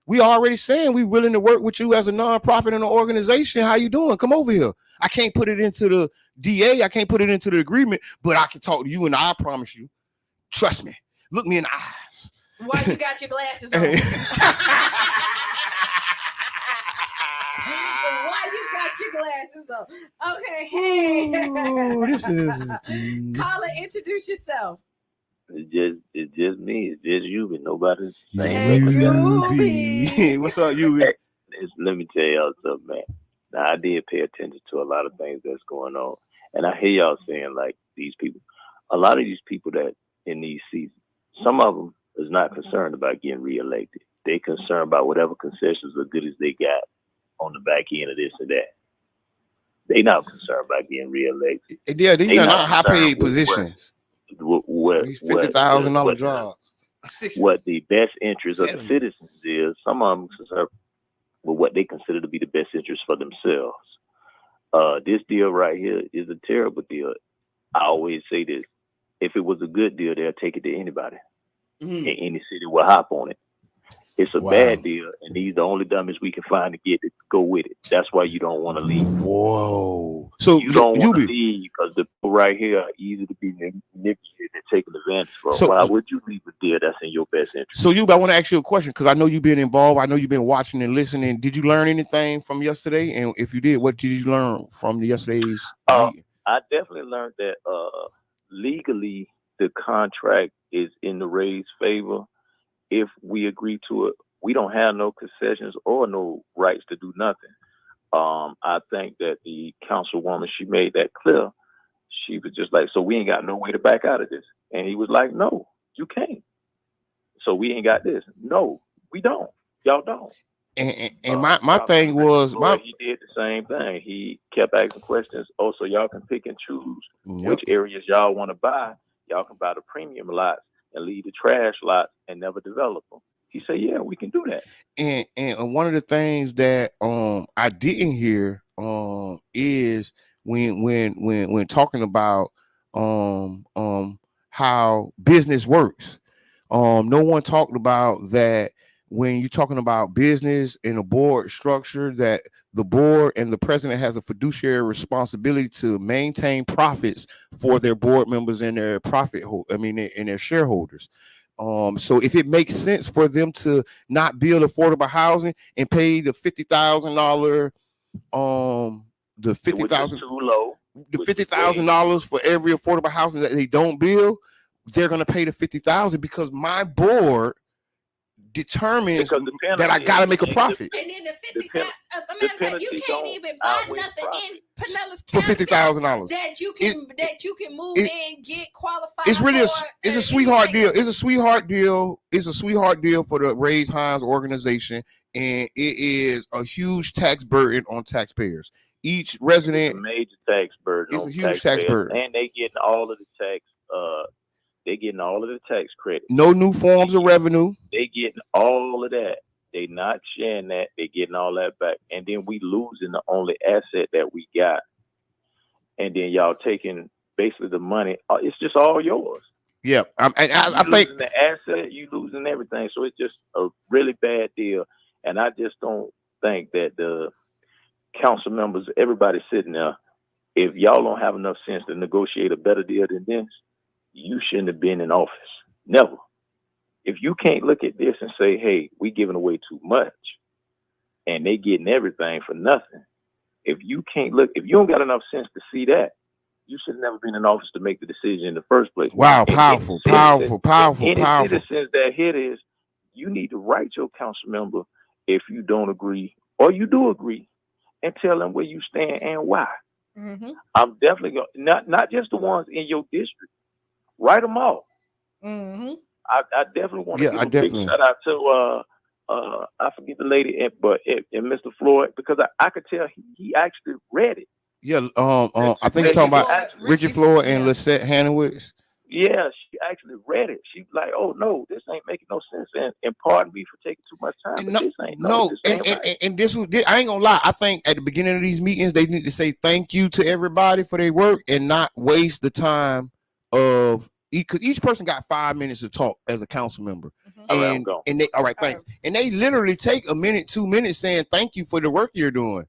We already saying we willing to work with you as a nonprofit and an organization. How you doing? Come over here. I can't put it into the DA. I can't put it into the agreement, but I can talk to you, and I promise you, trust me, look me in the eyes. Why you got your glasses on? Why you got your glasses on? Okay, hey. Oh, this is. Caller, introduce yourself. It's just me. It's just you, but nobody's saying. Hey, what's up, you? Hey, let me tell y'all something, man. Now, I did pay attention to a lot of things that's going on, and I hear y'all saying, like, these people, a lot of these people that in these seasons, some of them is not concerned about getting reelected. They concerned about whatever concessions or goodies they got on the back end of this or that. They not concerned about getting reelected. Yeah, these are not high-paid positions. These $50,000 jobs. What the best interest of the citizens is. Some of them concerned with what they consider to be the best interest for themselves. This deal right here is a terrible deal. I always say this: if it was a good deal, they'll take it to anybody, and any city will hop on it. It's a Wow. bad deal, and these the only dummies we can find to get it to go with it. That's why you don't want to leave. Whoa. So You don't want to be leave because the people right here are easy to be manipulated and taken advantage of. So- Why would you leave a deal that's in your best interest? so I want to ask you a question because I know you've been involved. I know you've been watching and listening. Did you learn anything from yesterday? And if you did, what did you learn from yesterday's meeting? I definitely learned that legally the contract is in the Rays' favor. If we agree to it, we don't have no concessions or no rights to do nothing. I think that the councilwoman, she made that clear. She was just like, so we ain't got no way to back out of this. And he was like, no, you can't. So we ain't got this. No, we don't. Y'all don't. And my thing was he did the same thing. He kept asking questions. Oh, so y'all can pick and choose which areas y'all want to buy. Y'all can buy the premium lots and leave the trash lots and never develop them. He said, yeah, we can do that. And one of the things that I didn't hear is when talking about how business works. No one talked about that when you're talking about business in a board structure, that the board and the president has a fiduciary responsibility to maintain profits for their board members and their and their shareholders. So if it makes sense for them to not build affordable housing and pay the $50,000, the $50,000 too low, the $50,000 for every affordable housing that they don't build, they're gonna pay the $50,000 because my board determines that I gotta make a profit. And then the $50,000, you can't even buy nothing in Pinellas For County $50,000 that you can move in, get qualified. It's really it's a sweetheart deal. anything. It's a sweetheart deal. It's a sweetheart deal for the Raise Hines organization, and it is a huge tax burden on taxpayers. Each resident, it's a major tax burden. It's a huge tax burden, and they getting all of the tax. They getting all of the tax credit. No new forms of revenue. They getting all of that. They not sharing that. They getting all that back, and then we losing the only asset that we got. And then y'all taking basically the money. It's just all yours. Yeah, I think losing the asset, you losing everything. So it's just a really bad deal. And I just don't think that the council members, everybody sitting there, if y'all don't have enough sense to negotiate a better deal than this, you shouldn't have been in office. Never. If you can't look at this and say, hey, we giving away too much and they getting everything for nothing. If you can't look, if you don't got enough sense to see that, you should have never been in office to make the decision in the first place. Wow, powerful. Any citizens that hear this, you need to write your council member if you don't agree or you do agree and tell them where you stand and why. Mm-hmm. I'm definitely going not just the ones in your district. Write them all. Mm-hmm. I definitely want to give a big shout out to I forget the lady, but Mr. Floyd, because I could tell he actually read it. Yeah, I think you're talking about Richard Floyd and Lisette Hanowitz. Yeah, she actually read it. She's like, "Oh no, this ain't making no sense." And pardon me for taking too much time, but this ain't and this was. I ain't gonna lie. I think at the beginning of these meetings, they need to say thank you to everybody for their work and not waste the time of because each person got 5 minutes to talk as a council member. Mm-hmm. And they all right, thanks. And they literally take a minute, 2 minutes saying thank you for the work you're doing.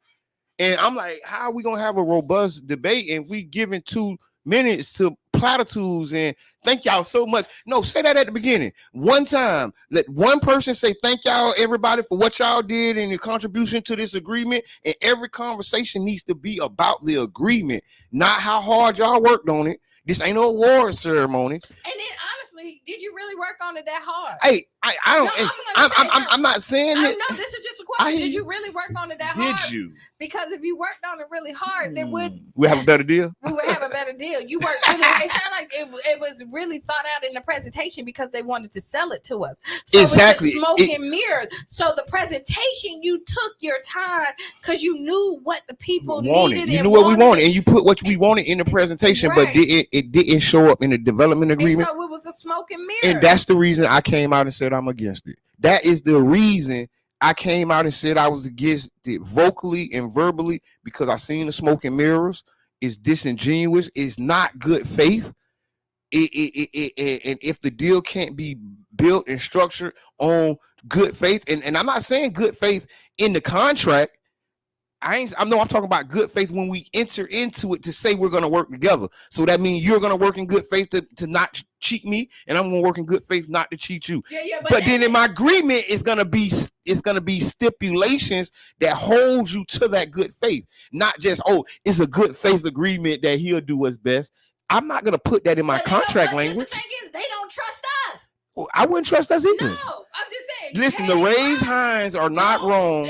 And I'm like, how are we gonna have a robust debate if we giving 2 minutes to platitudes and thank y'all so much? No, say that at the beginning. One time, let one person say thank y'all, everybody, for what y'all did and your contribution to this agreement. And every conversation needs to be about the agreement, not how hard y'all worked on it. This ain't no award ceremony. And then honestly, did you really work on it that hard? Hey, I'm not saying it. No, this is just a question. Did you really work on it that hard? Did you? Because if you worked on it really hard, then we have a better deal. We would have a better deal. You worked really hard. It sounded like it was really thought out in the presentation because they wanted to sell it to us. So exactly. It's smoke and mirrors. So the presentation, you took your time because you knew what the people needed. You knew what we wanted, and you put what we wanted in the presentation, but it didn't show up in the development agreement. And so it was a smoke and mirrors. And that's the reason I came out and said I'm against it. That is the reason I came out and said I was against it vocally and verbally, because I seen the smoke and mirrors. It's disingenuous. It's not good faith. And if the deal can't be built and structured on good faith. And I'm not saying good faith in the contract. I'm talking about good faith when we enter into it to say we're going to work together. So that means you're going to work in good faith to not cheat me, and I'm going to work in good faith not to cheat you. But then in my agreement, it's going to be stipulations that holds you to that good faith, not just, it's a good faith agreement that he'll do what's best. I'm not going to put that in my contract language. The thing is, they don't trust us. I wouldn't trust us either. No, I'm just saying. Listen, the Rays Hines are not wrong.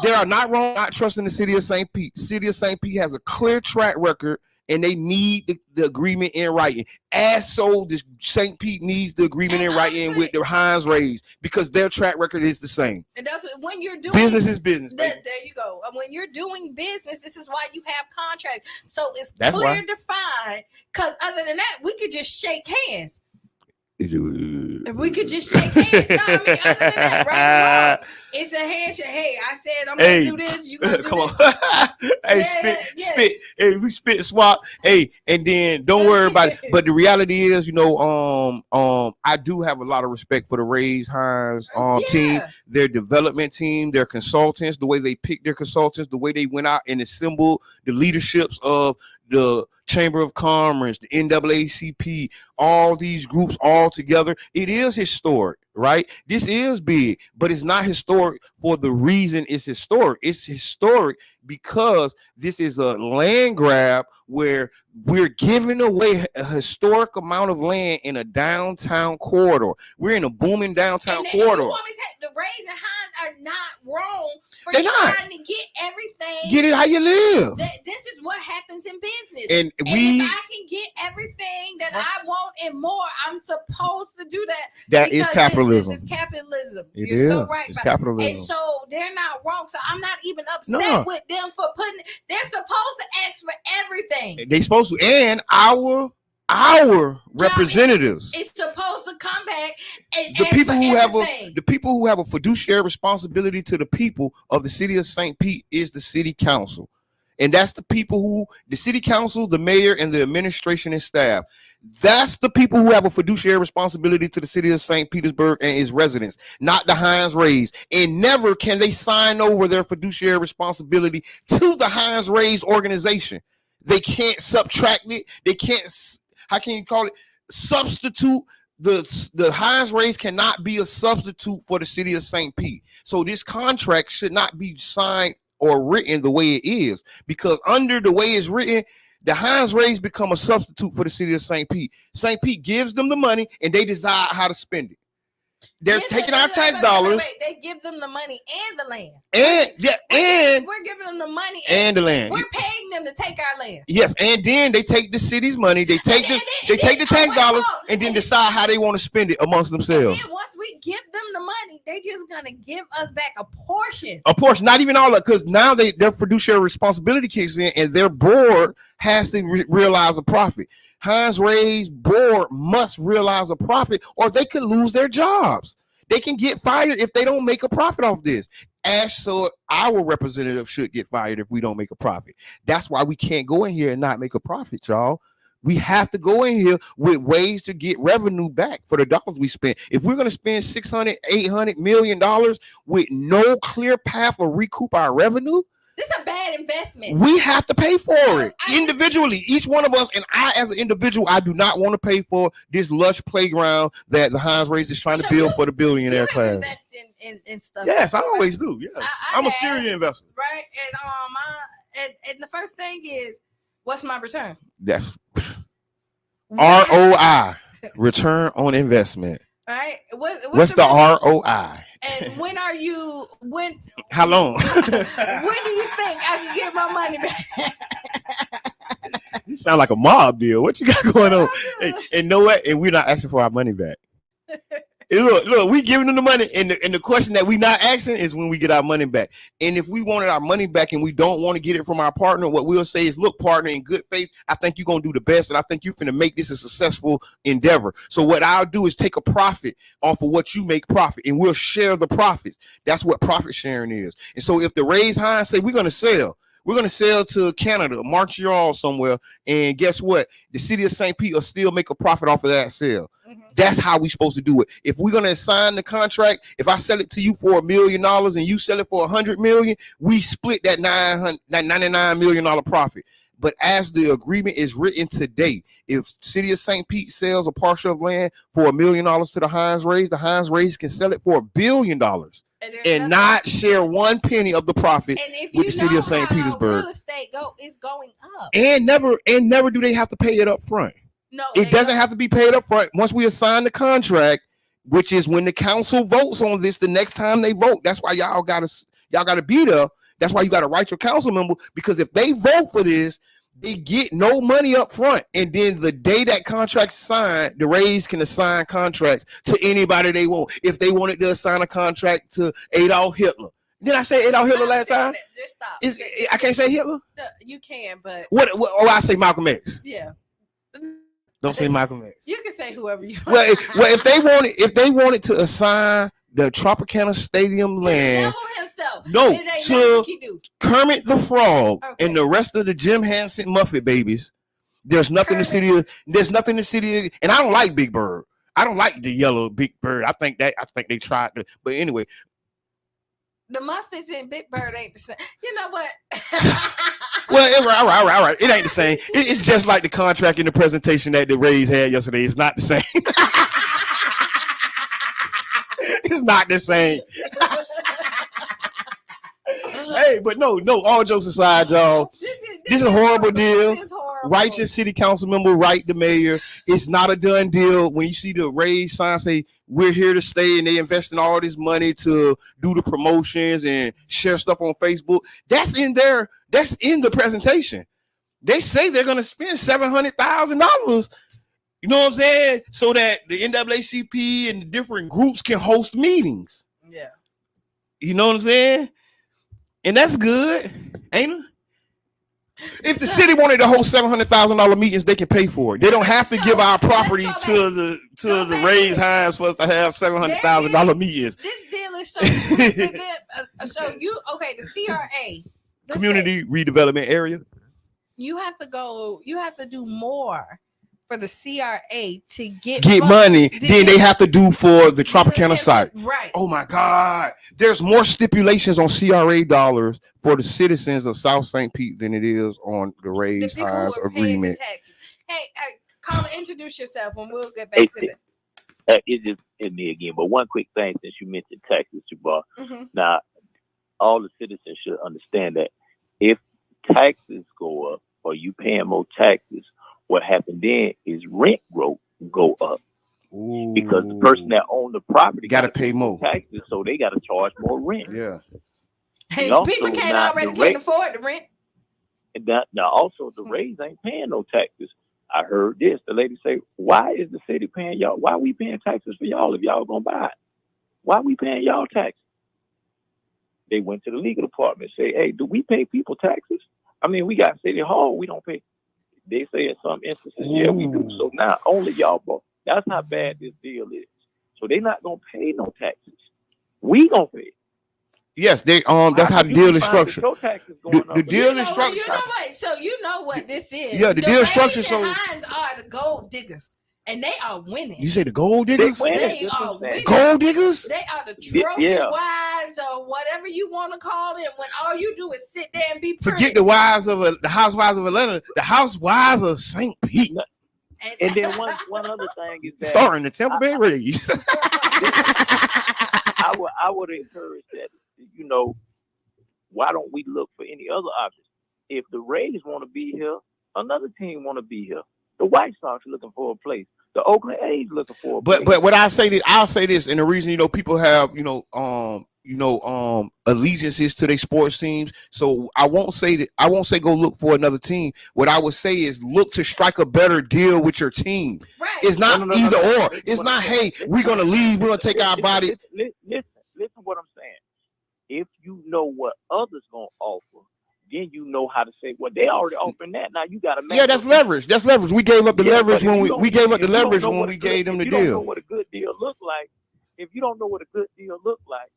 They are not wrong not trusting the city of St. Pete. The city of St. Pete has a clear track record, and they need the agreement in writing. As so, the St. Pete needs the agreement in writing with the Hines Rays because their track record is the same. And that's when you're doing business is business. There you go. When you're doing business, this is why you have contracts. So it's clear defined. Because other than that, we could just shake hands. If we could just shake hands. No, I mean, other than that, right? It's a handshake. Hey, I said I'm gonna do this. You gonna do come this. on. Hey, spit. Hey, we spit swap. Hey, and then don't worry about it. But the reality is, I do have a lot of respect for the Rays Hines team, their development team, their consultants, the way they picked their consultants, the way they went out and assembled the leaderships of the Chamber of Commerce, the NAACP, all these groups all together. It is historic, right? This is big, but it's not historic for the reason it's historic. It's historic because this is a land grab where we're giving away a historic amount of land in a downtown corridor. We're in a booming downtown corridor. The Rays and Hines are not wrong for They're trying to get everything. Get it how you live. This is what happens in business. And if I can get everything that I want and more, I'm supposed to do that. That is capitalism. This is capitalism. You're so right. It's capitalism. And so they're not wrong. So I'm not even upset with them for putting. They're supposed to ask for everything. They're supposed to, and our representatives. It's supposed to come back and the people who everything. have a fiduciary responsibility to the people of the city of St. Pete is the city council. And that's the people the city council, the mayor, and the administration and staff. That's the people who have a fiduciary responsibility to the city of St. Petersburg and its residents, not the Hines Rays. And never can they sign over their fiduciary responsibility to the Hines Rays organization. They can't subtract it. They can't, how can you call it? Substitute. The Hines Rays cannot be a substitute for the city of St. Pete. So this contract should not be signed or written the way it is, because under the way it's written, the Hines Rays become a substitute for the city of St. Pete. St. Pete gives them the money and they decide how to spend it. They're taking our tax dollars. They give them the money and the land. And we're giving them the money and the land. We're paying them to take our land. Yes, and then they take the city's money. They take the tax dollars and then decide how they want to spend it amongst themselves. And then once we give them the money, they just gonna give us back a portion. A portion, not even all of it, because now their fiduciary responsibility kicks in, and their board has to realize a profit. Hines Rays board must realize a profit, or they could lose their jobs. They can get fired if they don't make a profit off this. As so, our representative should get fired if we don't make a profit. That's why we can't go in here and not make a profit, y'all. We have to go in here with ways to get revenue back for the dollars we spend. If we're going to spend $600, $800 million with no clear path to recoup our revenue, this is a bad investment. We have to pay for it individually, each one of us. And I, as an individual, I do not want to pay for this lush playground that the Hines Rays is trying to build for the billionaire class. Invest in stuff. Yes, I always do. Yes, I'm a serious investor. Right, and the first thing is, what's my return? That's ROI, return on investment. All right. What's the ROI? And how long? When do you think I can get my money back? You sound like a mob deal. What you got going on? And know what? And we're not asking for our money back. And look, we giving them the money, and the question that we not asking is when we get our money back. And if we wanted our money back and we don't want to get it from our partner, what we'll say is, look, partner, in good faith, I think you're going to do the best, and I think you're going to make this a successful endeavor. So what I'll do is take a profit off of what you make profit, and we'll share the profits. That's what profit sharing is. And so if the Rays Hines say we're going to sell to Canada, Montreal, somewhere, and guess what? The city of St. Pete will still make a profit off of that sale. That's how we supposed to do it. If we're gonna assign the contract, if I sell it to you for $1 million and you sell it for $100 million, we split that $99 million profit. But as the agreement is written today, if City of St. Pete sells a parcel of land for $1 million to the Hines Rays, the Hines Rays can sell it for $1 billion and not share one penny of the profit with the City of St. Petersburg. Real estate is going up, and never do they have to pay it up front. No, it doesn't have to be paid up front. Once we assign the contract, which is when the council votes on this, the next time they vote. That's why y'all gotta be there. That's why you gotta write your council member, because if they vote for this, they get no money up front. And then the day that contract's signed, the Rays can assign contracts to anybody they want. If they wanted to assign a contract to Adolf Hitler. Did I say Adolf Hitler last time? Just stop. I can't say Hitler? No, you can, but what I say Malcolm X. Yeah. Don't say Malcolm X. You can say whoever you want. Well, if they wanted to assign the Tropicana Stadium land, no, to Kermit the Frog and the rest of the Jim Henson Muffet babies, there's nothing in the city. And I don't like Big Bird. I don't like the yellow Big Bird. I think they tried to, but anyway. The Muffets and Big Bird ain't the same. You know what? Well, all right. It ain't the same. It's just like the contract in the presentation that the Rays had yesterday. It's not the same. It's not the same. Hey, but no, all jokes aside, y'all. This is a horrible deal. Write your city council member, write the mayor. It's not a done deal. When you see the Rays sign say we're here to stay, and they invest in all this money to do the promotions and share stuff on Facebook, that's in there. That's in the presentation. They say they're gonna spend $700,000. You know what I'm saying? So that the NAACP and the different groups can host meetings. Yeah. You know what I'm saying? And that's good, ain't it? If the city wanted to host $700,000 meetings, they can pay for it. They don't have to give our property to the Rays Hines for us to have $700,000 meetings. This deal is so good. The CRA, community redevelopment area. You have to do more for the CRA to get money than they have to do for the Tropicana site. Right. Oh my God. There's more stipulations on CRA dollars for the citizens of South St. Pete than it is on the Rays Hines agreement. Hey, caller, introduce yourself and we'll get back to that. It's just in me again. But one quick thing, since you mentioned taxes, Jabbar. Now, all the citizens should understand that if taxes go up or you paying more taxes, what happened then is rent growth go up. Ooh. Because the person that owned the property got to pay more taxes, so they got to charge more rent. Yeah. Hey, people can't afford the rent. And now also the Rays ain't paying no taxes. I heard this. The lady say, "Why is the city paying y'all? Why we paying taxes for y'all if y'all gonna buy it? Why we paying y'all taxes?" They went to the legal department and say, "Hey, do we pay people taxes? I mean, we got City Hall, we don't pay." They say in some instances, yeah, we do. So now only y'all both. That's how bad this deal is. So they're not gonna pay no taxes. We gonna pay. Yes, they that's how the deal is structured. The deal is structured. You know what? So you know what this is. Yeah, the deal is structured. So Hines are the gold diggers, and they are winning. You say the gold diggers? They are winning. Gold diggers? They are the trophy wives or whatever you want to call it. When all you do is sit there and be pretty. Forget the wives of the housewives of Atlanta. The housewives of St. Pete. And then one other thing is that starring the Tampa Bay Rays. I would encourage that. You know, why don't we look for any other options? If the Rays want to be here, another team want to be here. The White Sox are looking for a place. The Oakland A's looking for a place. But what I'll say this, and the reason people have allegiances to their sports teams. So I won't say go look for another team. What I would say is look to strike a better deal with your team. Right. It's not either or. It's not, hey, we're gonna leave, we're gonna take our body. Listen what I'm saying. If you know what others gonna offer, then you know how to say, well, they already offering that. Now you gotta Yeah, that's leverage. That's leverage. We gave up the leverage when we gave up the leverage when we gave them the deal. If you don't know what a good deal look like,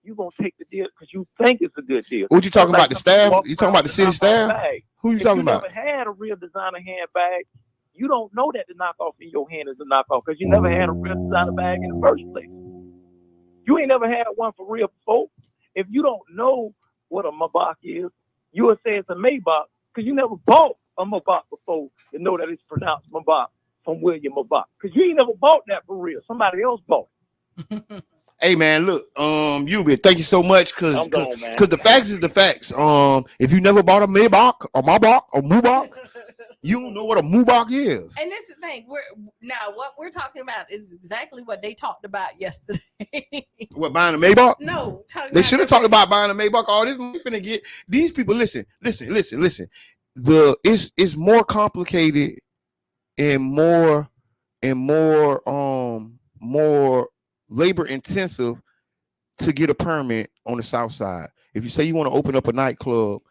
you're gonna take the deal because you think it's a good deal. What you talking about? The staff? You talking about the city staff? Who you talking about? If you never had a real designer handbag, you don't know that the knockoff in your hand is a knockoff because you never had a real designer bag in the first place. You ain't never had one for real before. If you don't know what a Maybach is, you will say it's a Maybach because you never bought a Maybach before to know that it's pronounced Maybach from William Maybach. Because you ain't never bought that for real. Somebody else bought it. Hey man, look, Yubi, thank you so much because the facts is the facts. If you never bought a Maybach or Mubach, you don't know what a Mubach is. And this is the thing. What we're talking about is exactly what they talked about yesterday. What, buying a Maybach? No, they should have talked about buying a Maybach. All this money finna get these people. Listen. It's more complicated and more labor intensive to get a permit on the South Side. If you say you want to open up a nightclub,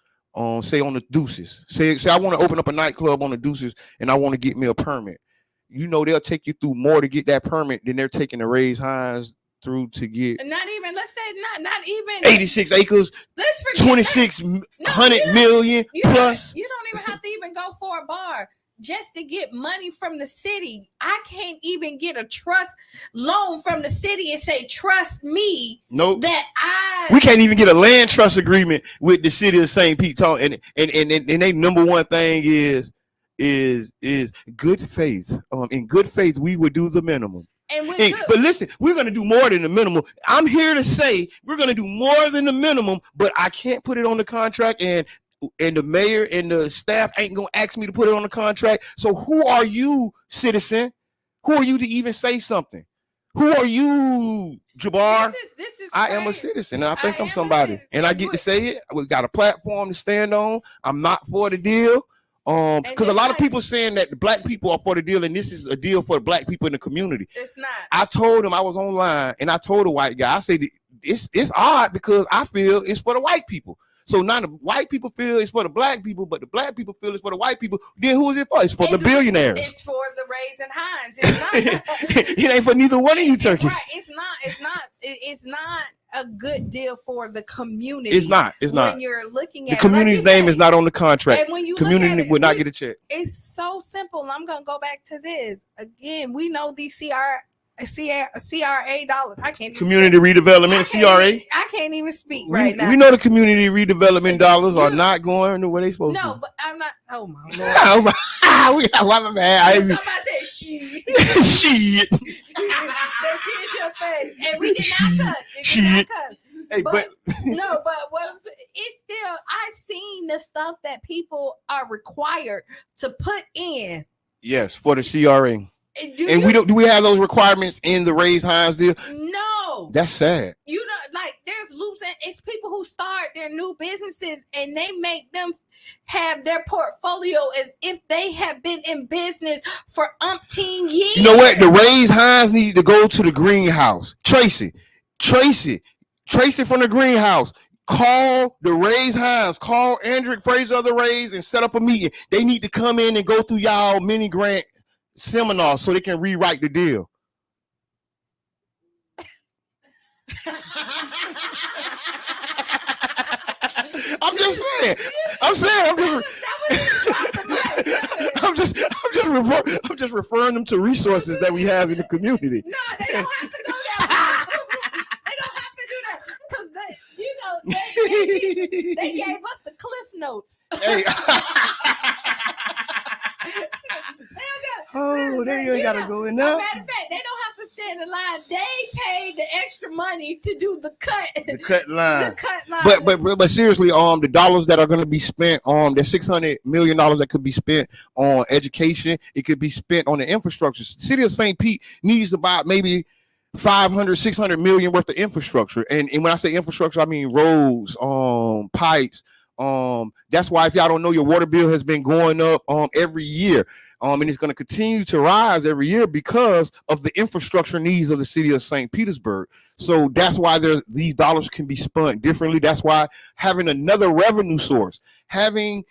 say on the Deuces, say I want to open up a nightclub on the Deuces and I want to get me a permit. You know they'll take you through more to get that permit than they're taking the Raise Hines through to get. Not even. Let's say not even 86 acres. Let's forget 2600 million plus. You don't even have to even go for a bar. Just to get money from the city. I can't even get a trust loan from the city and say, trust me. Nope. That we can't even get a land trust agreement with the city of St. Pete. And they number one thing is good faith. In good faith, we would do the minimum. But listen, we're going to do more than the minimum. I'm here to say we're going to do more than the minimum, but I can't put it on the contract, and the mayor and the staff ain't gonna ask me to put it on the contract. So who are you, citizen? Who are you to even say something? Who are you, Jabbar? This is I am a citizen, and I think I'm somebody, and I get to say it. We got a platform to stand on. I'm not for the deal. Because a lot of people saying that the black people are for the deal, and this is a deal for the black people in the community. It's not. I told him I was online, and I told a white guy, I said it's odd because I feel it's for the white people. So now the white people feel it's for the black people, but the black people feel it's for the white people. Then who is it for? It's for the billionaires. It's for the Raising Hines. It's not. It ain't for neither one of you turkeys. Right. It's not a good deal for the community. It's not. When you're looking at the community's name is not on the contract. And when you community would not get a check. It's so simple. I'm gonna go back to this again. We know these CRA dollars. I can't. Community redevelopment, CRA. I can't even speak right now. We know the community redevelopment dollars are not going to where they supposed to. No, but I'm not. Oh my lord. My bad. Somebody said shit. Shit. They did your thing, and we did not cut. Shit. Hey, but what I'm saying, it's still. I seen the stuff that people are required to put in. Yes, for the CRA. Do we have those requirements in the Raise Hines deal? No. That's sad. You know, like there's loops, and it's people who start their new businesses and they make them have their portfolio as if they have been in business for umpteen years. You know what? The Raise Hines need to go to the greenhouse. Tracy from the greenhouse. Call the Raise Hines. Call Andrick Fraser of the Raise and set up a meeting. They need to come in and go through y'all mini grant seminar so they can rewrite the deal. I'm just referring them to resources that we have in the community. No, they don't have to go that way. They don't have to do that because they gave us the Cliff Notes. Hey. They ain't gotta go in there. Matter of fact, they don't have to stand in line. They paid the extra money to do the cut. The cut line. But seriously, the dollars that are going to be spent on the $600 million that could be spent on education, it could be spent on the infrastructure. The city of St. Pete needs about maybe 600 million worth of infrastructure. And when I say infrastructure, I mean roads, pipes. That's why if y'all don't know, your water bill has been going up every year. And it's going to continue to rise every year because of the infrastructure needs of the city of St. Petersburg. So that's why these dollars can be spent differently. That's why having another revenue source, being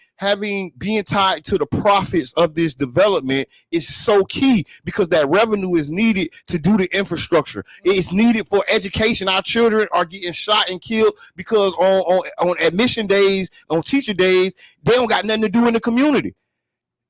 tied to the profits of this development is so key because that revenue is needed to do the infrastructure. It's needed for education. Our children are getting shot and killed because on admission days, on teacher days, they don't got nothing to do in the community.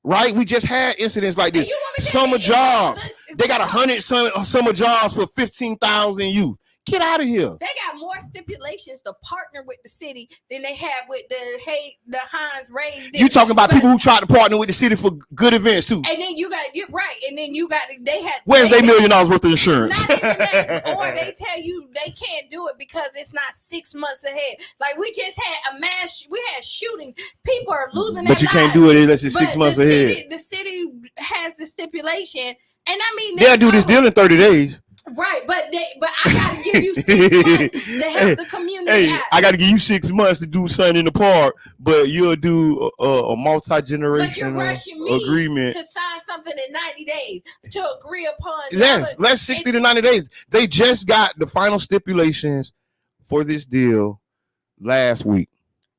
right? We just had incidents like this. Summer jobs. They got 100 summer jobs for 15,000 youth. Get out of here. They got more stipulations to partner with the city than they have with the Heinz Rays. You talking about people who tried to partner with the city for good events too. And then you're right. And then where's they $1 million worth of insurance? Not even that. Or they tell you they can't do it because it's not 6 months ahead. Like we just had we had shooting. People are losing their lives. But you can't do it unless it's 6 months ahead. The city has the stipulation. And I mean, they'll do this deal in 30 days. Right, but I gotta give you 6 months to help the community out. I gotta give you 6 months to do something in the park, but you'll do a multi-generational agreement to sign something in 90 days to agree upon. Less 60 to 90 days. They just got the final stipulations for this deal last week.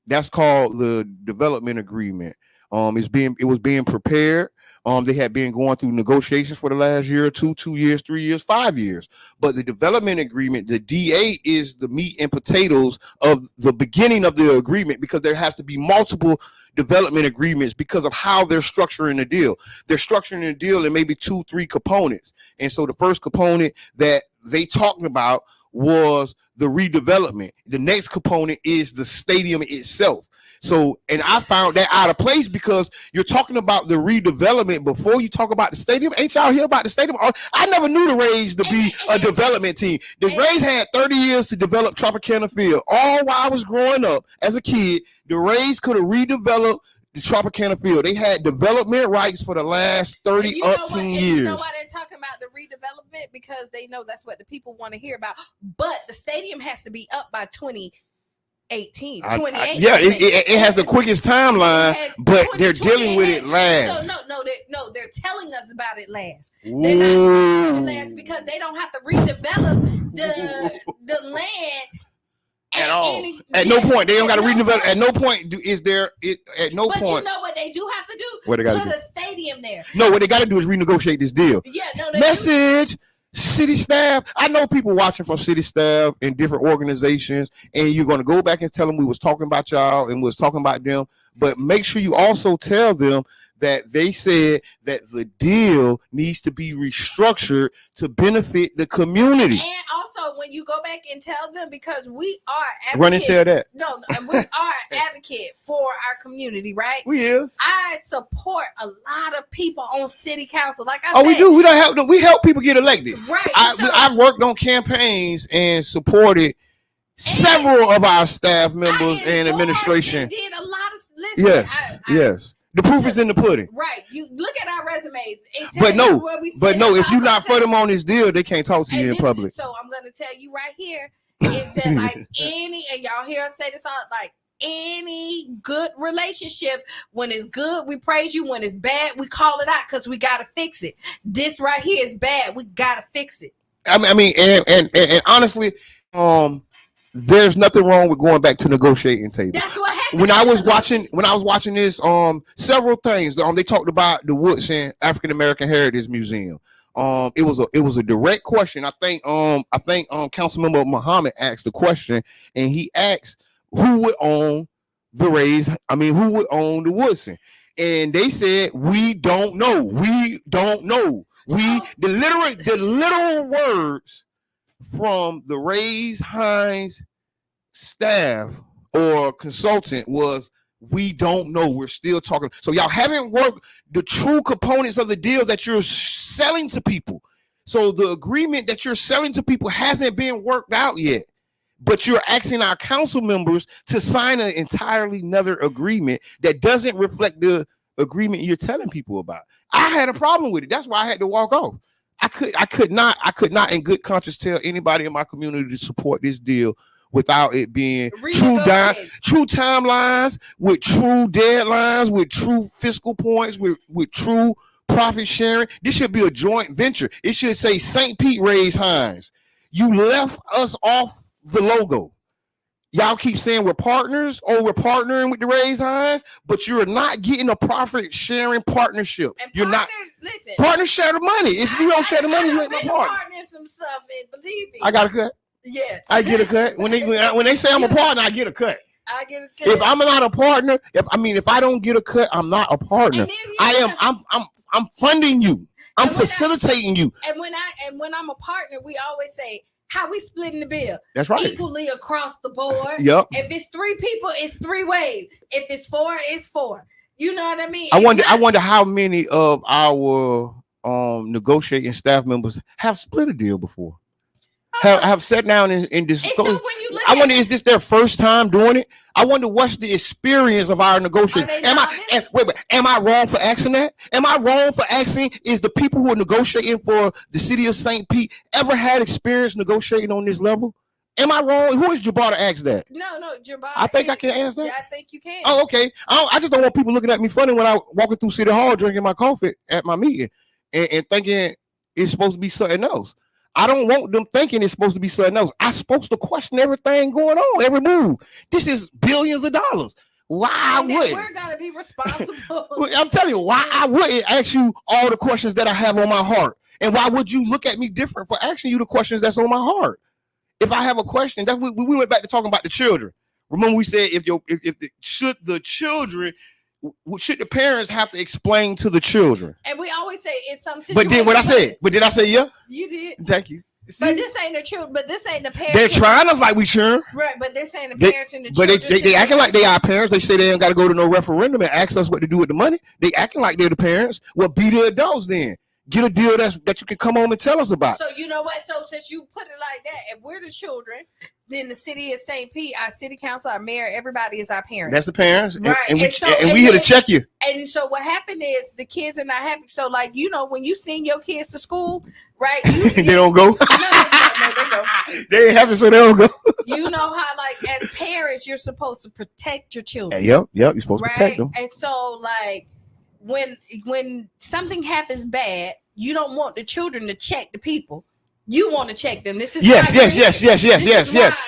That's called the development agreement. It was being prepared. They had been going through negotiations for the last year or 2 years, 3 years, 5 years. But the development agreement, the DA, is the meat and potatoes of the beginning of the agreement, because there has to be multiple development agreements because of how they're structuring the deal. They're structuring the deal in maybe 2-3 components. And so the first component that they talked about was the redevelopment. The next component is the stadium itself. So, and I found that out of place because you're talking about the redevelopment before you talk about the stadium. Ain't y'all hear about the stadium? I never knew the Rays to be a development team. The Rays had 30 years to develop Tropicana Field. All while I was growing up as a kid, the Rays could have redeveloped the Tropicana Field. They had development rights for the last 30 years. You know why they're talking about the redevelopment? Because they know that's what the people want to hear about. But the stadium has to be up by 2028. It has the quickest timeline, but they're dealing with it last. No, they're telling us about it last. They're not telling it last because they don't have to redevelop the land at all. At no point. They don't got to redevelop. At no point is there. At no point. But you know what they do have to do? What they Put a stadium there. No, what they got to do is renegotiate this deal. Yeah, no. Message. City staff. I know people watching from city staff in different organizations, and you're going to go back and tell them we was talking about y'all and was talking about them. But make sure you also tell them that they said that the deal needs to be restructured to benefit the community. And also, when you go back and tell them, because we are advocates. Run and tell that. No, we are advocate for our community, right? We is. I support a lot of people on city council. Like I said, we do. We don't help them. We help people get elected. Right. I've worked on campaigns and supported several of our staff members and administration. Did a lot of yes. The proof is in the pudding. Right. You look at our resumes. But if you're not for them on this deal, they can't talk to you in public. So I'm going to tell you right here is that like and y'all hear us say this all, like any good relationship, when it's good, we praise you. When it's bad, we call it out because we got to fix it. This right here is bad. We got to fix it. I mean, and honestly, there's nothing wrong with going back to negotiating table. That's what happened. When I was watching this, several things. They talked about the Woodson African American Heritage Museum. It was a direct question. I think Councilmember Muhammad asked the question, and he asked who would own the Rays. I mean, who would own the Woodson? And they said, we don't know. We don't know. The literal words from the Rays Heinz staff or consultant was, we don't know. We're still talking. So y'all haven't worked the true components of the deal that you're selling to people. So the agreement that you're selling to people hasn't been worked out yet. But you're asking our council members to sign an entirely another agreement that doesn't reflect the agreement you're telling people about. I had a problem with it. That's why I had to walk off. I could not in good conscience tell anybody in my community to support this deal without it being true timelines, with true deadlines, with true fiscal points, with true profit sharing. This should be a joint venture. It should say St. Pete Rays Heinz. You left us off the logo. Y'all keep saying we're partners or we're partnering with the Rays Heinz, but you're not getting a profit sharing partnership. And you're not. Listen, partners share the money. If you don't share the money, you ain't my partner. Partners some stuff, and believe me, I got a cut. Yeah, I get a cut when they say I'm a partner. I get a cut. I get a cut. If I'm not a partner, if I don't get a cut, I'm not a partner. I'm funding you. I'm facilitating you. And when I'm a partner, we always say, how we splitting the bill? That's right. Equally across the board. Yep. If it's 3 people, it's 3 ways. If it's 4, it's 4. You know what I mean? I wonder how many of our negotiating staff members have split a deal before. Have sat down and discussed. So I wonder, is this their first time doing it? I wonder what's the experience of our negotiation. Am I wrong for asking that? Am I wrong for asking, is the people who are negotiating for the city of St. Pete ever had experience negotiating on this level? Am I wrong? Who is Jabbar to ask that? No, Jabbar. I think I can answer that. Yeah, I think you can. Oh, okay. I just don't want people looking at me funny when I walking through City Hall drinking my coffee at my meeting and thinking it's supposed to be something else. I don't want them thinking it's supposed to be something else. I'm supposed to question everything going on, every move. This is billions of dollars. Why wouldn't? We're gonna be responsible. I'm telling you, why I wouldn't ask you all the questions that I have on my heart, and why would you look at me different for asking you the questions that's on my heart? If I have a question, that's we went back to talking about the children. Remember, we said should the parents have to explain to the children? And we always say it's some situation. But then what I said, but did I say yeah? You did. Thank you. See? But this ain't the children. But this ain't the parents. They're trying us like we sure. Right, but this ain't the parents and the children. But they acting like they are parents. They say they ain't got to go to no referendum and ask us what to do with the money. They acting like they're the parents. Well, be the adults then. Get a deal that you can come home and tell us about. So you know what? So since you put it like that, if we're the children, then the city of St. Pete, our city council, our mayor, everybody is our parents. That's the parents, right? And we here to check you. And so what happened is the kids are not happy. So like when you send your kids to school, right? They don't go. No, they go. They ain't happy, so they don't go. You know how as parents you're supposed to protect your children. Yep. You're supposed to protect them. And so when something happens bad, you don't want the children to check the people. You want to check them. This is yes.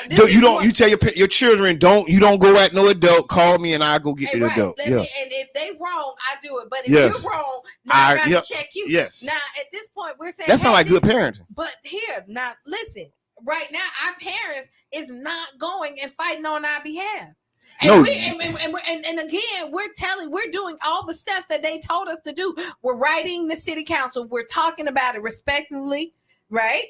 You tell your children you don't go at no adult. Call me and I go get the adult. And if they wrong, I do it. But if you're wrong, I gotta check you. Yes. Now at this point, we're saying that sounds like good parenting. But here, now listen. Right now, our parents is not going and fighting on our behalf. And, and again, we're doing all the stuff that they told us to do. We're writing the city council. We're talking about it respectfully, right?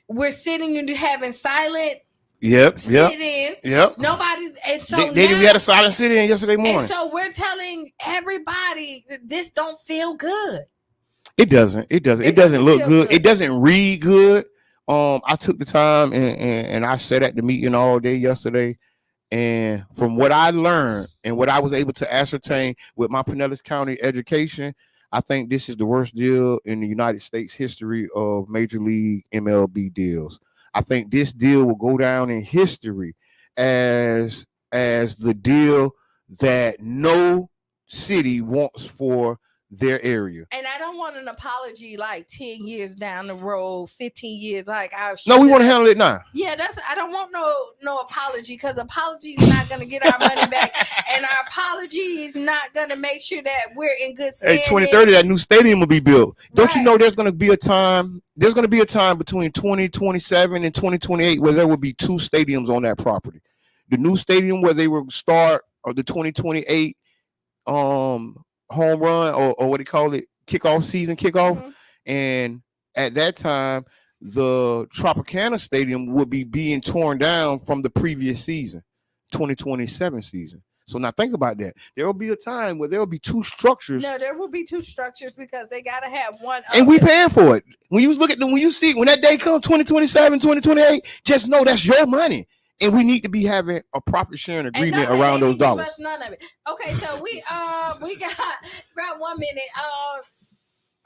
We're sitting and having silent sit-ins. Yep. Nobody's. And so we had a silent sit-in yesterday morning. And so we're telling everybody this don't feel good. It doesn't. It doesn't look good. It doesn't read good. I took the time and I sat at the meeting all day yesterday. And from what I learned and what I was able to ascertain with my Pinellas County education, I think this is the worst deal in the United States history of Major League MLB deals. I think this deal will go down in history as the deal that no city wants for their area. And I don't want an apology 10 years down the road, 15 years. No, we want to handle it now. Yeah, I don't want no apology, because apology is not going to get our money back, and our apology is not going to make sure that we're in good standing. Hey, 2030, that new stadium will be built. Don't you know there's going to be a time? There's going to be a time between 2027 and 2028 where there will be 2 stadiums on that property. The new stadium where they will start, or the 2028 home run or what do you call it, season kickoff. Mm-hmm. And at that time the Tropicana Stadium would be being torn down from the previous season, 2027 season. So now think about that. There will be a time where there will be 2 structures. No, there will be 2 structures because they got to have one. And we paying for it. When you look at them, when that day comes, 2027, 2028, just know that's your money. And we need to be having a profit sharing agreement around those dollars. None of it. Okay, so we got 1 minute.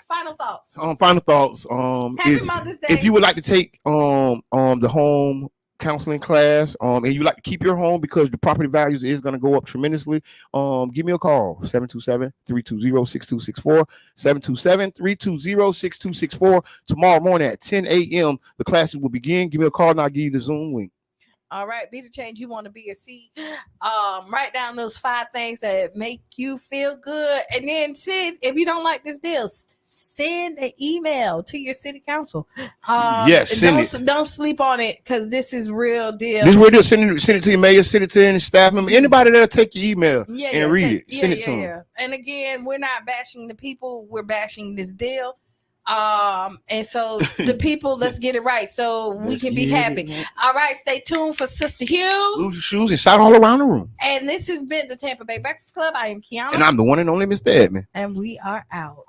Final thoughts. Final thoughts. Happy Mother's Day. If you would like to take the home counseling class, and you like to keep your home because the property values is going to go up tremendously, give me a call, 727-320-6264, 727-320-6264. Tomorrow morning at 10 a.m. the classes will begin. Give me a call and I'll give you the Zoom link. All right, be the change you want to be. Write down those 5 things that make you feel good, and then Sid, if you don't like this deal, send an email to your city council. Yes, send it. Don't sleep on it because this is real deal. This is real deal. Send it to your mayor, send it to any staff member, anybody that'll take your email and read it. Send it to them. And again, we're not bashing the people, we're bashing this deal. And so the people, let's get it right so we can be happy. All right, stay tuned for Sister Hugh. Lose your shoes and shout all around the room. And this has been the Tampa Bay Breakfast Club. I am Kiana. And I'm the one and only Mr. Edmond. And we are out.